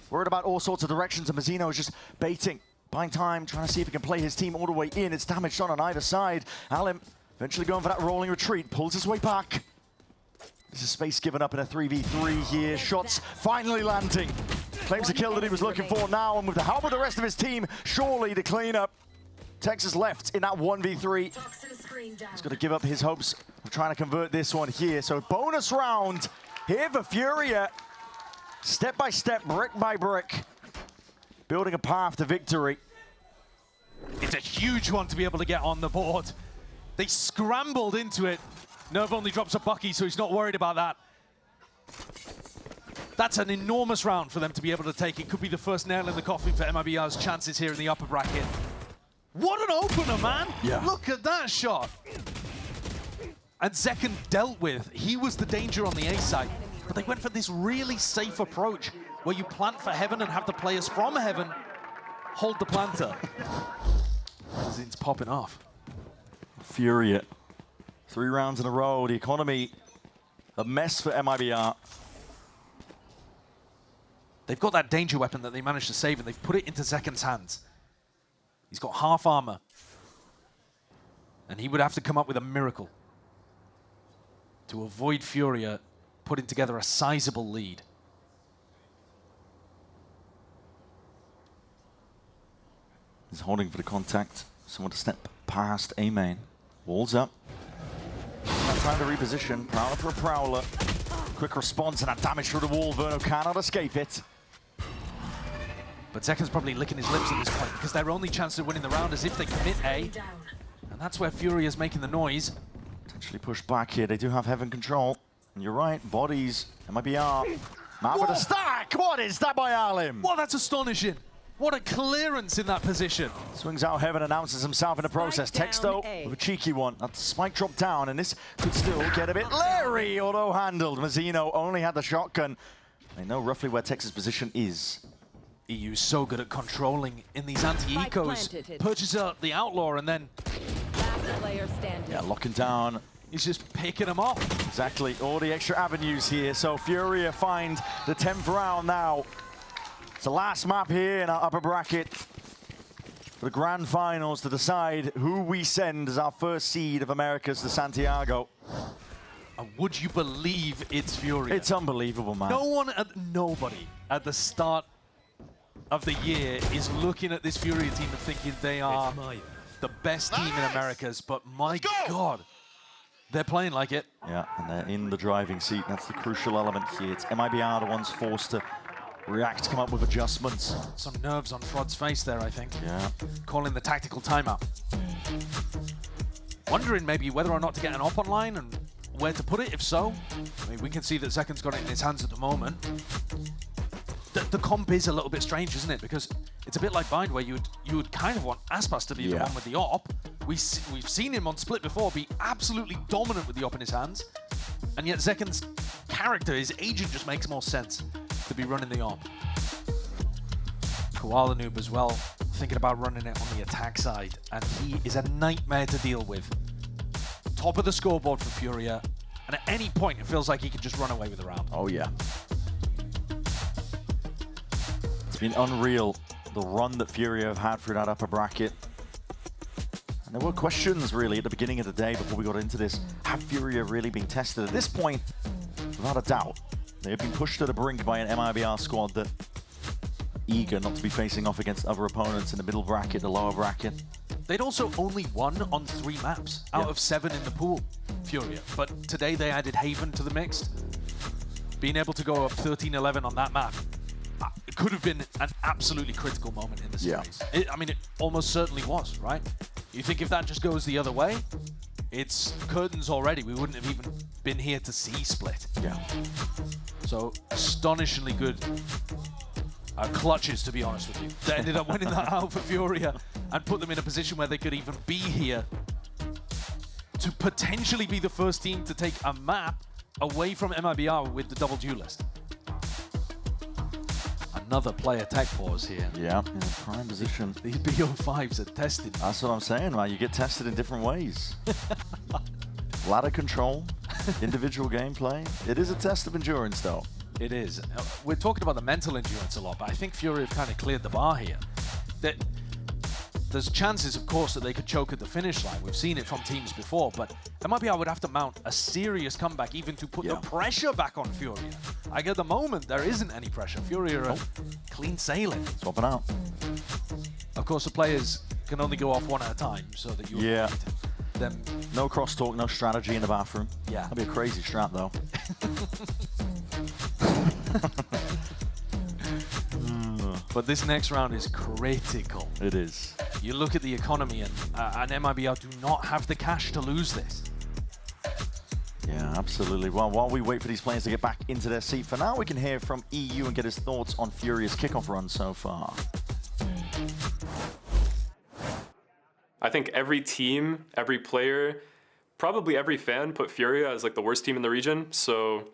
Worried about all sorts of directions, and Mazzino is just baiting, buying time, trying to see if he can play his team all the way in. It's damaged on either side. Allen eventually going for that rolling retreat, pulls his way back. This is space given up in a 3v3 here. Shots finally landing. Claims the kill that he was looking for now, and with the help of the rest of his team, surely to clean up. Texas left in that 1v3. He's got to give up his hopes of trying to convert this one here. So bonus round here for Furia. Step by step, brick by brick, building a path to victory. It's a huge one to be able to get on the board. They scrambled into it. Nerve only drops a Bucky, so he's not worried about that. That's an enormous round for them to be able to take. It could be the first nail in the coffin for MIBR's chances here in the upper bracket. What an opener, man! Yeah. Look at that shot. And Zekken dealt with. He was the danger on the A side. But they went for this really safe approach where you plant for heaven and have the players from heaven hold the planter. Zin's popping off. Furia. 3 rounds in a row. The economy, a mess for MIBR. They've got that danger weapon that they managed to save, and they've put it into Zekken's hands. He's got half armor. And he would have to come up with a miracle to avoid Furia putting together a sizable lead. He's holding for the contact. Someone to step past A main. Walls up. Not time to reposition. Prowler for a Prowler. Quick response and that damage through the wall. Verno cannot escape it. But Zekken's probably licking his lips at this point because their only chance of winning the round is if they commit A. And that's where Furia's making the noise. Potentially pushed back here. They do have heaven control. And you're right, bodies. MIBR. Matt with a stack. What is that by Alim? Well, that's astonishing. What a clearance in that position. Swings out heaven, announces himself in the process. Texto with a cheeky one. That spike drop down, and this could still get a bit leery. Auto-handled. Mazzino only had the shotgun. They know roughly where Tex's position is. EU's so good at controlling in these anti-ecos. Purchases out the Outlaw and then... Last player standing. Yeah, locking down. He's just picking them off. Exactly, all the extra avenues here. So Furia find the 10th round now. It's the last map here in our upper bracket for the grand finals to decide who we send as our first seed of Americas to Santiago. And would you believe it's Furia? It's unbelievable, man. Nobody at the start of the year is looking at this Furia team and thinking they are the best team in Americas, but my God, they're playing like it. Yeah, and they're in the driving seat. That's the crucial element here. It's MIBR the ones forced to react, come up with adjustments. Some nerves on Frod's face there, I think. Yeah. Calling the tactical timeout. Wondering maybe whether or not to get an op online and where to put it, if so. I mean, we can see that Zekken's got it in his hands at the moment. The comp is a little bit strange, isn't it? Because it's a bit like Bind, where you would kind of want Aspas to be the one with the op. We've seen him on Split before be absolutely dominant with the op in his hands. And yet Zekken's character, his agent, just makes more sense to be running the op. Koala Noob as well, thinking about running it on the attack side. And he is a nightmare to deal with. Top of the scoreboard for Furia. And at any point, it feels like he could just run away with the round. Oh, yeah. It's been unreal, the run that Furia have had through that upper bracket. And there were questions, really, at the beginning of the day before we got into this. Have Furia really been tested? At this point, without a doubt, they have been pushed to the brink by an MIBR squad that eager not to be facing off against other opponents in the middle bracket, the lower bracket. They'd also only won on 3 maps out of 7 in the pool, Furia. But today they added Haven to the mix. Being able to go up 13-11 on that map, it could have been an absolutely critical moment in the series. I mean, it almost certainly was, right? You think if that just goes the other way, it's curtains already. We wouldn't have even been here to see Split. Yeah. So, astonishingly good clutches, to be honest with you. They ended up winning that out for Furia and put them in a position where they could even be here to potentially be the first team to take a map away from MIBR with the double duelist. Another player tech pause here. Yeah, in a prime position. These BO5s are tested. That's what I'm saying, man. You get tested in different ways. Ladder control, individual gameplay. It is a test of endurance, though. It is. We're talking about the mental endurance a lot, but I think Fury have kind of cleared the bar here. There's chances, of course, that they could choke at the finish line. We've seen it from teams before, but MIBR would have to mount a serious comeback even to put the pressure back on Furia. Like, at the moment, there isn't any pressure. Furia are clean sailing. Swapping out. Of course, the players can only go off one at a time, so that you avoid them. No crosstalk, no strategy in the bathroom. Yeah. That'd be a crazy strat, though. But this next round is critical. It is. You look at the economy, and MIBR do not have the cash to lose this. Yeah, absolutely. Well, while we wait for these players to get back into their seat, for now we can hear from EU and get his thoughts on Furia's kickoff run so far. I think every team, every player, probably every fan put Furia as like the worst team in the region. So,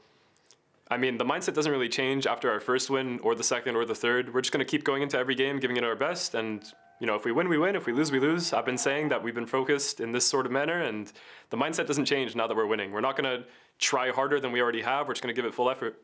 I mean, the mindset doesn't really change after our first win or the second or the third. We're just going to keep going into every game, giving it our best. And, you know, if we win, we win. If we lose, we lose. I've been saying that we've been focused in this sort of manner, and the mindset doesn't change now that we're winning. We're not going to try harder than we already have. We're just going to give it full effort.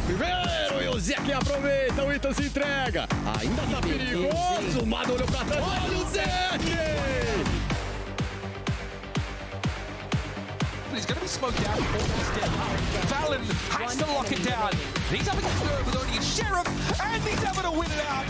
Primeiro, e o Zé que aproveita, o Ita se entrega. Ainda tá perigoso, o Mado olhou pra trás, olha o Zé! He's going to be smoked out before he's dead. Fallon has to lock it down. He's having to do it with only a Sheriff, and he's able to win it out.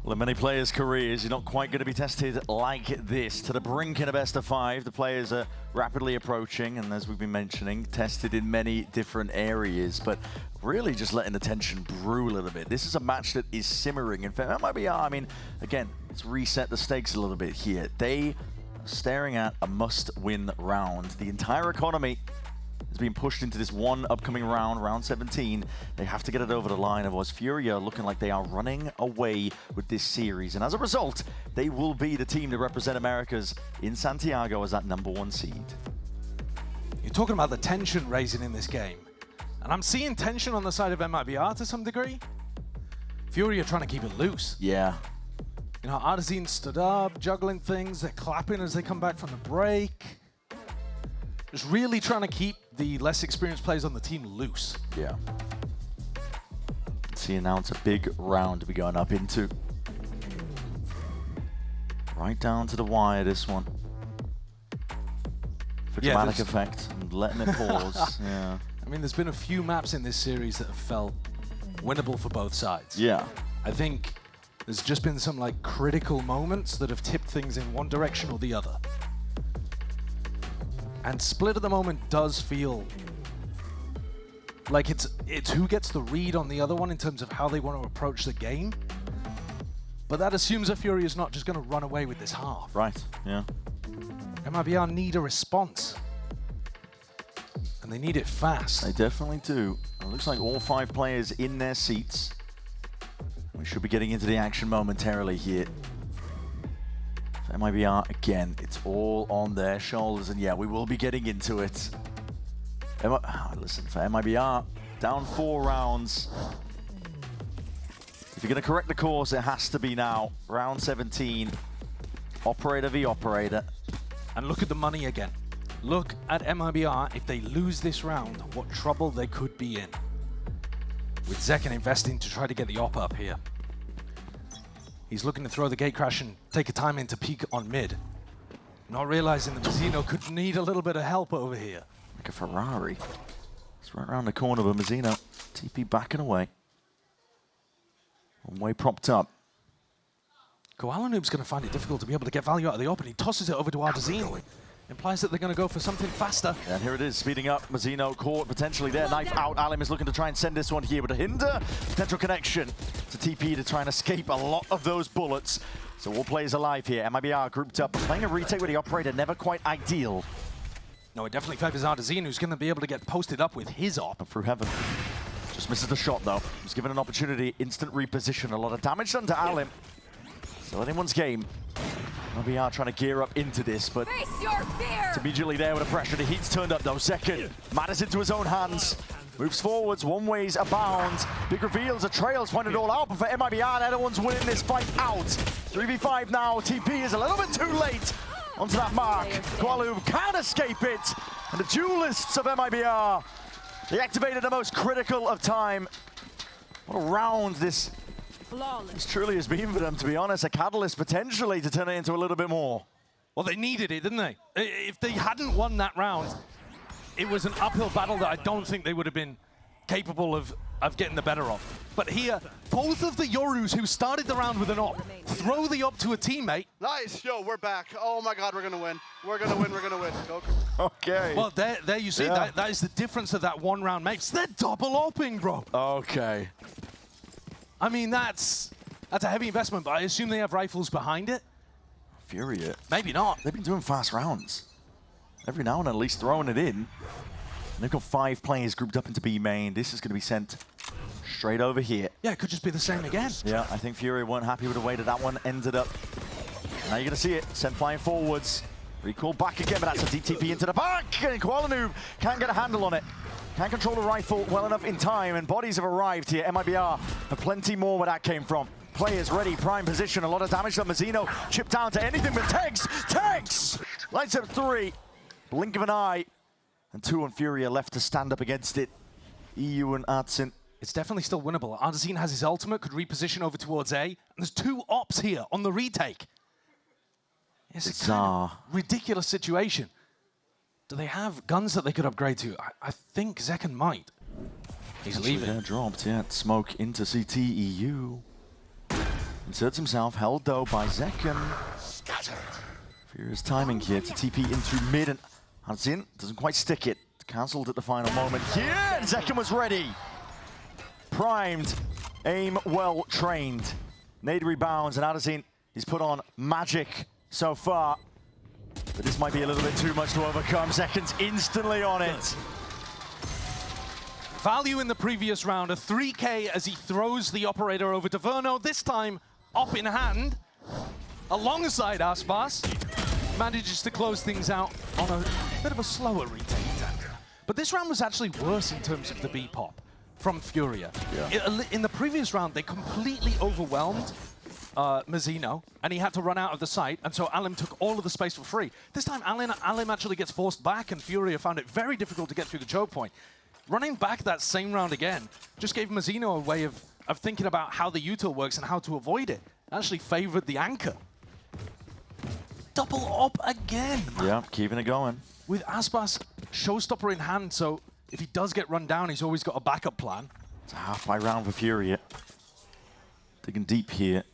Well, in many players' careers, you're not quite going to be tested like this. To the brink in a best of 5, the players are rapidly approaching, and as we've been mentioning, tested in many different areas, but really just letting the tension brew a little bit. This is a match that is simmering. In fact, MIBR, I mean, again, let's reset the stakes a little bit here. They are staring at a must-win round. The entire economy is being pushed into this one upcoming round, round 17. They have to get it over the line, otherwise Furia looking like they are running away with this series. And as a result, they will be the team to represent Americas in Santiago as that #1 seed. You're talking about the tension raising in this game. And I'm seeing tension on the side of MIBR to some degree. Furia trying to keep it loose. Yeah. You know, Artezine stood up, juggling things. They're clapping as they come back from the break. Just really trying to keep the less experienced players on the team loose. Yeah. See, now it's a big round to be going up into. Right down to the wire, this one. For dramatic effect and letting it pause. Yeah. I mean, there's been a few maps in this series that have felt winnable for both sides. Yeah. I think there's just been some like critical moments that have tipped things in one direction or the other. And Split at the moment does feel like it's who gets the read on the other one in terms of how they want to approach the game. But that assumes that Fury is not just going to run away with this half. Right, yeah. MIBR need a response. And they need it fast. They definitely do. It looks like all 5 players in their seats. We should be getting into the action momentarily here. For MIBR, again, it's all on their shoulders. And yeah, we will be getting into it. Listen, for MIBR, down 4 rounds. If you're going to correct the course, it has to be now. Round 17, operator v operator. And look at the money again. Look at MIBR. If they lose this round, what trouble they could be in. With Zekken investing to try to get the op up here. He's looking to throw the gate crash and take a time in to peek on mid. Not realizing that Mazzino could need a little bit of help over here. Like a Ferrari. It's right around the corner, but Mazzino, TP backing away. One way propped up. Koalanoob's going to find it difficult to be able to get value out of the open. He tosses it over to Ardazine. Implies that they're going to go for something faster. And here it is, speeding up. Mazzino caught potentially there. Knife out. Alim is looking to try and send this one here, but to hinder potential connection to TP to try and escape a lot of those bullets. So all players alive here. MIBR grouped up. Playing a retake with the operator, never quite ideal. No, it definitely favors Ardazine, who's going to be able to get posted up with his op. Through heaven. Just misses the shot, though. He's given an opportunity. Instant reposition. A lot of damage done to Alim. So anyone's game. MIBR trying to gear up into this, but it's immediately there with the pressure. The heat's turned up, though. Second, matters into his own hands. Moves forwards, one way's abound. Big reveals, the trails pointed all out, but for MIBR, everyone's winning this fight out. 3v5 now. TP is a little bit too late onto that mark. Koalanoob can't escape it. And the duelists of MIBR, they activated the most critical of time. What a round this truly has been for them, to be honest. A catalyst potentially to turn it into a little bit more. Well, they needed it, didn't they? If they hadn't won that round, it was an uphill battle that I don't think they would have been capable of getting the better of. But here, both of the Yorus who started the round with an op throw the op to a teammate. Nice, yo, we're back. Oh my God, we're gonna win. We're gonna win, we're gonna win. Go. Okay. Well, there you see, that is the difference that that one round makes. They're double opping, bro. Okay. I mean, that's a heavy investment, but I assume they have rifles behind it? Furia. Maybe not. They've been doing fast rounds. Every now and then, at least throwing it in. And they've got 5 players grouped up into B main. This is going to be sent straight over here. Yeah, it could just be the same again. Yeah, I think Furia weren't happy with the way that that one ended up. Now you're going to see it. Sent flying forwards. Recall back again, but that's a DTP into the back. And Koalanoób can't get a handle on it. Can't control the rifle well enough in time, and bodies have arrived here. MIBR have plenty more where that came from. Players ready, prime position, a lot of damage to Mazzino. Chipped down to anything but Tegs! Lights up 3. Blink of an eye. And 2 on Furia left to stand up against it. EU and Artsin. It's definitely still winnable. Ardazine has his ultimate, could reposition over towards A. And there's 2 ops here on the retake. It's a kind of ridiculous situation. Do they have guns that they could upgrade to? I think Zekken might. He's leaving. Yeah, dropped, yeah. Smoke into CT EU. Inserts himself, held though by Zekken. Furious timing here to TP into mid, and Ardazine doesn't quite stick it. Cancelled at the final moment here, and Zekken was ready. Primed, aim well trained. Nade rebounds, and Ardazine, he's put on magic so far. But this might be a little bit too much to overcome. Zekken's instantly on it. Value in the previous round, a 3K as he throws the operator over to Verno. This time, op in hand, alongside Aspas. Manages to close things out on a bit of a slower retake attempt. But this round was actually worse in terms of the B-pop from Furia. Yeah. In the previous round, they completely overwhelmed Mazzino, and he had to run out of the site, and so Alim took all of the space for free. This time, Alim actually gets forced back, and Furia found it very difficult to get through the choke point. Running back that same round again just gave Mazzino a way of thinking about how the util works and how to avoid it. Actually favored the anchor. Double op again. Yeah, keeping it going. With Aspas showstopper in hand, so if he does get run down, he's always got a backup plan. It's a half-by round for Furia. Digging deep here.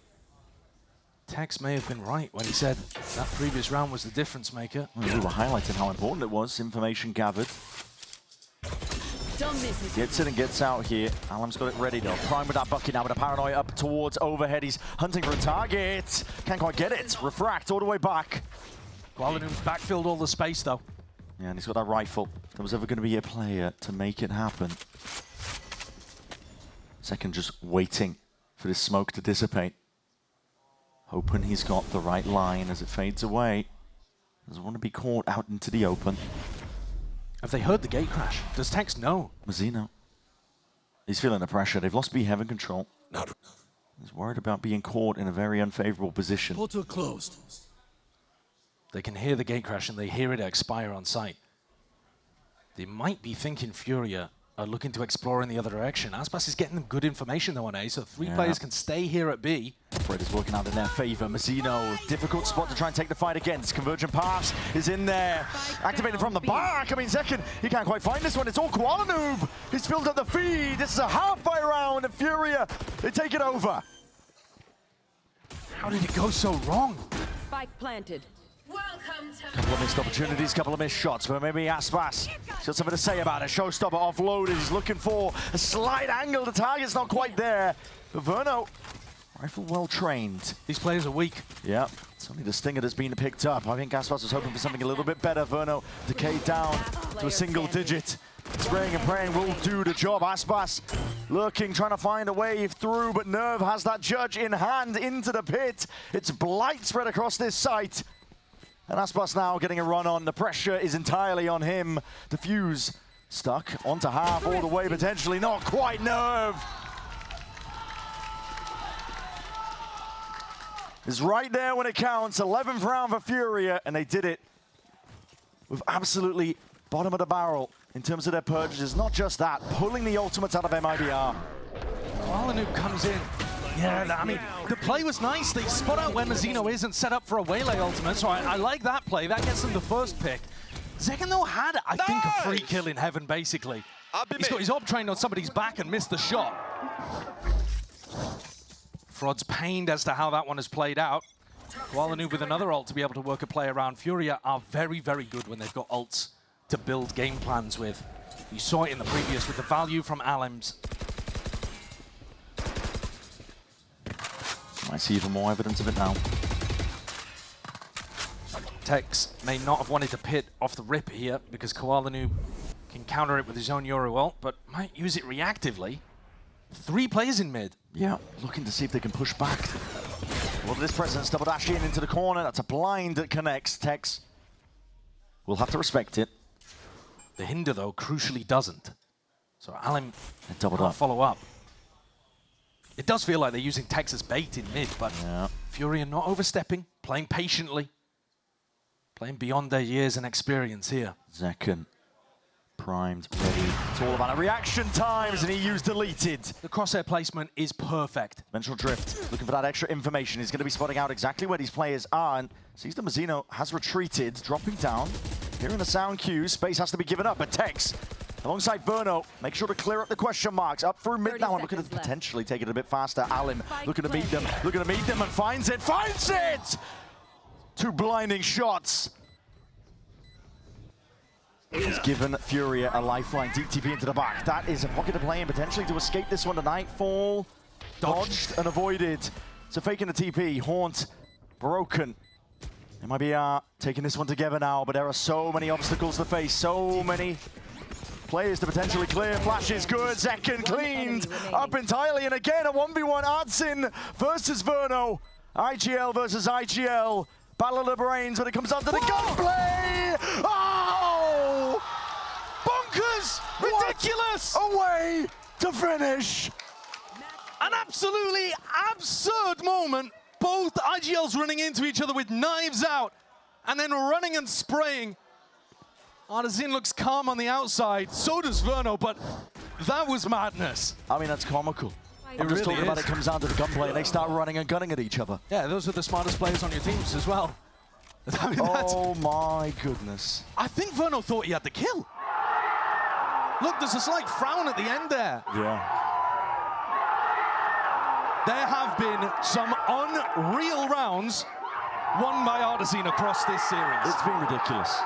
Tex may have been right when he said that previous round was the difference maker. Well, we were highlighting how important it was. Information gathered. Gets in and gets out here. Alam's got it ready though. Prime with that bucket now with a paranoia up towards overhead. He's hunting for a target. Can't quite get it. Refract all the way back. Koalanoob's backfilled all the space though. Yeah, and he's got that rifle. If there was ever going to be a player to make it happen. Second just waiting for this smoke to dissipate. Hoping he's got the right line as it fades away. Doesn't want to be caught out into the open. Have they heard the gate crash? Does Tex know? Mazzino. He's feeling the pressure. They've lost B heaven control. He's worried about being caught in a very unfavorable position. Portal closed. They can hear the gate crash and they hear it expire on site. They might be thinking Furia are looking to explore in the other direction. Aspas is getting them good information though on A, so 3 players can stay here at B. Operators working out in their favor. Mazzino, difficult spot to try and take the fight against. Convergent Pass is in there. Activated from the back. I mean, second, he can't quite find this one. It's all Koala Noob. He's filled up the feed. This is a half-fight round, and Furia, they take it over. How did it go so wrong? Spike planted. Couple of missed opportunities, couple of missed shots, but maybe Aspas got something to say about it. Showstopper offloaded. He's looking for a slight angle. The target's not quite there. But Verno, rifle well trained. These players are weak. Yeah, it's only the stinger that's been picked up. I think Aspas was hoping for something a little bit better. Verno decayed down to a single digit. Spraying and praying will do the job. Aspas looking, trying to find a way through, but Nerve has that judge in hand into the pit. It's blight spread across this site. And Aspas now getting a run on. The pressure is entirely on him. The fuse stuck onto half all the way, potentially not quite. Nerve is right there when it counts. 11th round for Furia, and they did it with absolutely bottom of the barrel in terms of their purchases. Not just that, pulling the ultimates out of MIBR. Walanu comes in. Yeah, I mean, the play was nice. They spot out where Mazzino is and set up for a Waylay ultimate, so I like that play. That gets them the first pick. Zekken, though, had, I think, a free kill in heaven, basically. He's got his op trained on somebody's back and missed the shot. Frod's pained as to how that one has played out. Walanu with another ult to be able to work a play around. Furia are very, very good when they've got ults to build game plans with. You saw it in the previous with the value from Alems. I see even more evidence of it now. Tex may not have wanted to pit off the rip here because Koala Noob can counter it with his own Euro ult, but might use it reactively. 3 players in mid. Yeah, looking to see if they can push back. A lot of this presence, double dash in into the corner. That's a blind that connects. Tex will have to respect it. The hinder, though, crucially doesn't. So Alim doubled up. Follow up. It does feel like they're using Tex as bait in mid, but Furia not overstepping, playing patiently, playing beyond their years and experience here. Zekken, primed, ready. It's all about reaction times, and he used deleted. The crosshair placement is perfect. Ventral drift, looking for that extra information. He's going to be spotting out exactly where these players are, and sees that Mazzino has retreated, dropping down. Hearing the sound cues, space has to be given up, but Tex, alongside Verno, make sure to clear up the question marks. Up through mid now, and looking to potentially take it a bit faster. Alim looking to meet them, and finds it! 2 blinding shots. He's given Furia a lifeline, deep TP into the back. That is a pocket to play in, potentially to escape this one to Nightfall. Dodged and avoided. So faking the TP, Haunt broken. MIBR taking this one together now, but there are so many obstacles to face, so many players to potentially clear. Flash is good. Zekken cleaned up entirely. And again, a 1v1 Adsin versus Verno. IGL versus IGL. Battle of the brains when it comes down to the gunplay. Oh! Bonkers! Ridiculous! A way to finish. An absolutely absurd moment. Both IGLs running into each other with knives out and then running and spraying. Artisan looks calm on the outside, so does Verno, but that was madness. I mean, that's comical. I'm just talking about it comes down to the gunplay and they start running and gunning at each other. Yeah, those are the smartest players on your teams as well. I mean, oh my goodness. I think Verno thought he had the kill. Look, there's a slight frown at the end there. Yeah. There have been some unreal rounds won by Artisan across this series. It's been ridiculous.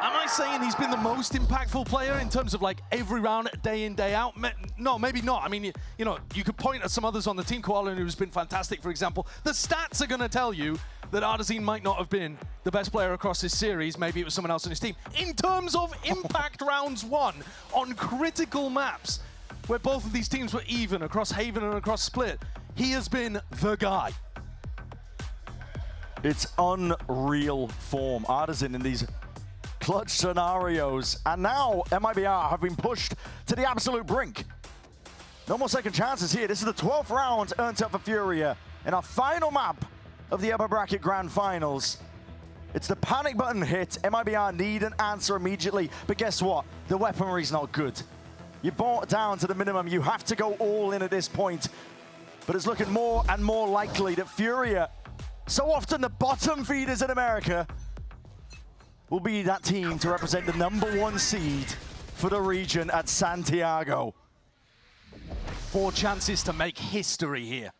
Am I saying he's been the most impactful player in terms of like every round, day in, day out? No, maybe not. I mean, you know, you could point at some others on the team. Koala who's been fantastic, for example. The stats are going to tell you that Artisan might not have been the best player across this series. Maybe it was someone else on his team. In terms of impact rounds won on critical maps, where both of these teams were even across Haven and across Split, he has been the guy. It's unreal form. Artisan in these clutch scenarios. And now MIBR have been pushed to the absolute brink. No more second chances here. This is the 12th round earned up for Furia in our final map of the upper bracket grand finals. It's the panic button hit. MIBR need an answer immediately. But guess what? The weaponry's not good. You're brought down to the minimum. You have to go all in at this point. But it's looking more and more likely that Furia, so often the bottom feeders in America, will be that team to represent the #1 seed for the region at Santiago. 4 chances to make history here.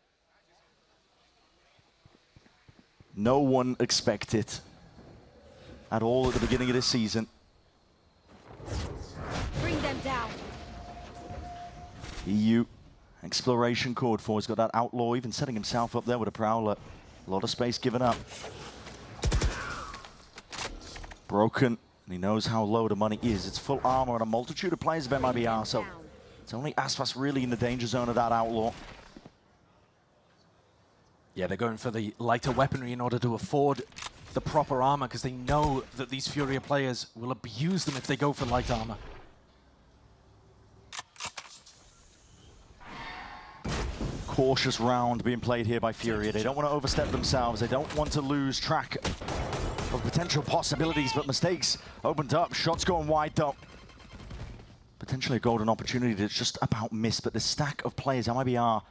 No one expected at all at the beginning of this season. Bring them down. EU exploration code for. He's got that outlaw, even setting himself up there with a prowler. A lot of space given up. Broken, and he knows how low the money is. It's full armor and a multitude of players of MIBR, so it's only Aspas really in the danger zone of that outlaw. Yeah, they're going for the lighter weaponry in order to afford the proper armor, because they know that these Furia players will abuse them if they go for light armor. Cautious round being played here by Furia. They don't want to overstep themselves. They don't want to lose track of potential possibilities, but mistakes opened up. Shots going wide though. Potentially a golden opportunity that's just about missed, but the stack of players, MIBR,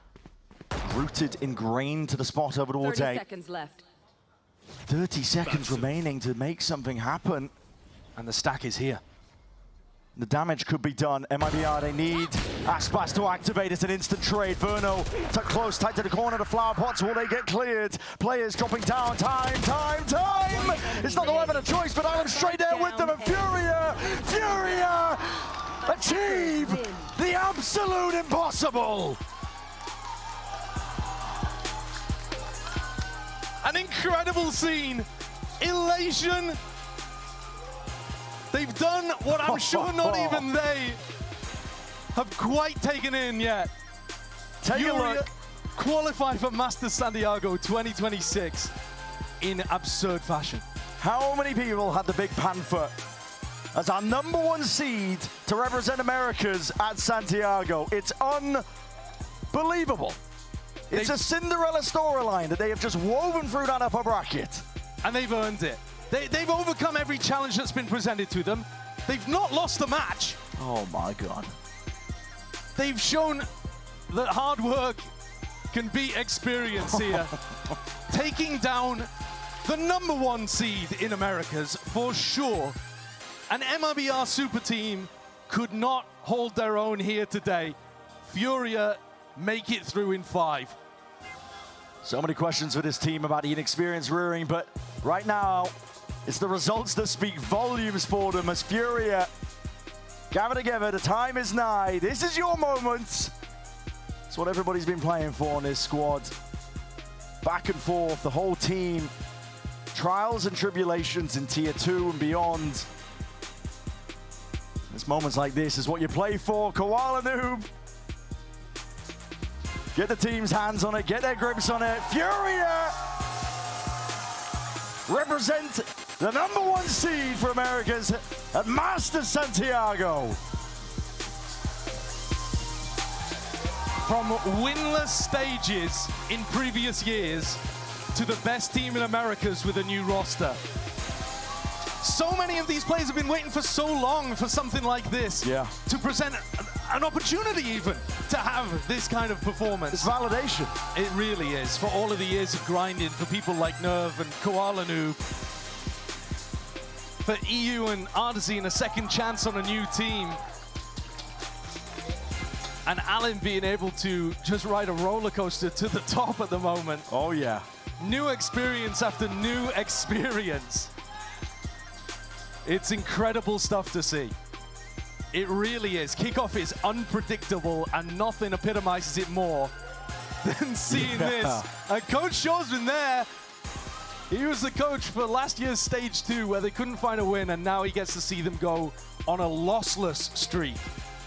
rooted, ingrained to the spot over towards 30 A. seconds left. 30 seconds remaining to make something happen. And the stack is here. The damage could be done. MIBR, they need Aspas to activate. It's an instant trade. Verno tucked close, tight to the corner. The flower pots, will they get cleared? Players dropping down. Time! It's not the weapon of choice, but I'm straight there with them. And Furia achieve the absolute impossible. An incredible scene. Elation. They've done what I'm sure not even they have quite taken in yet. Take a look. Qualify for Masters Santiago 2026 in absurd fashion. How many people had the Big Panther as our #1 seed to represent Americas at Santiago? It's unbelievable. It's a Cinderella storyline that they have just woven through that upper bracket. And they've earned it. They've overcome every challenge that's been presented to them. They've not lost a match. Oh my God. They've shown that hard work can beat experience here. Taking down the #1 seed in Americas for sure. An MIBR super team could not hold their own here today. Furia make it through in 5. So many questions for this team about the inexperienced rearing, but right now, it's the results that speak volumes for them as Furia gather together. The time is nigh. This is your moment. It's what everybody's been playing for in this squad. Back and forth, the whole team. Trials and tribulations in Tier 2 and beyond. It's moments like this is what you play for. Koala Noob. Get the team's hands on it, get their grips on it. Furia represent the #1 seed for Americas at Masters Santiago. From winless stages in previous years to the best team in Americas with a new roster. So many of these players have been waiting for so long for something like this. Yeah. To present an opportunity even to have this kind of performance. It's validation. It really is, for all of the years of grinding for people like Nerve and Koala Noob. For EU and Artsy and a second chance on a new team. And Alan being able to just ride a roller coaster to the top at the moment. Oh yeah. New experience after new experience. It's incredible stuff to see. It really is. Kickoff is unpredictable, and nothing epitomizes it more than seeing this. And Coach Shaw's been there. He was the coach for last year's Stage 2, where they couldn't find a win, and now he gets to see them go on a lossless streak.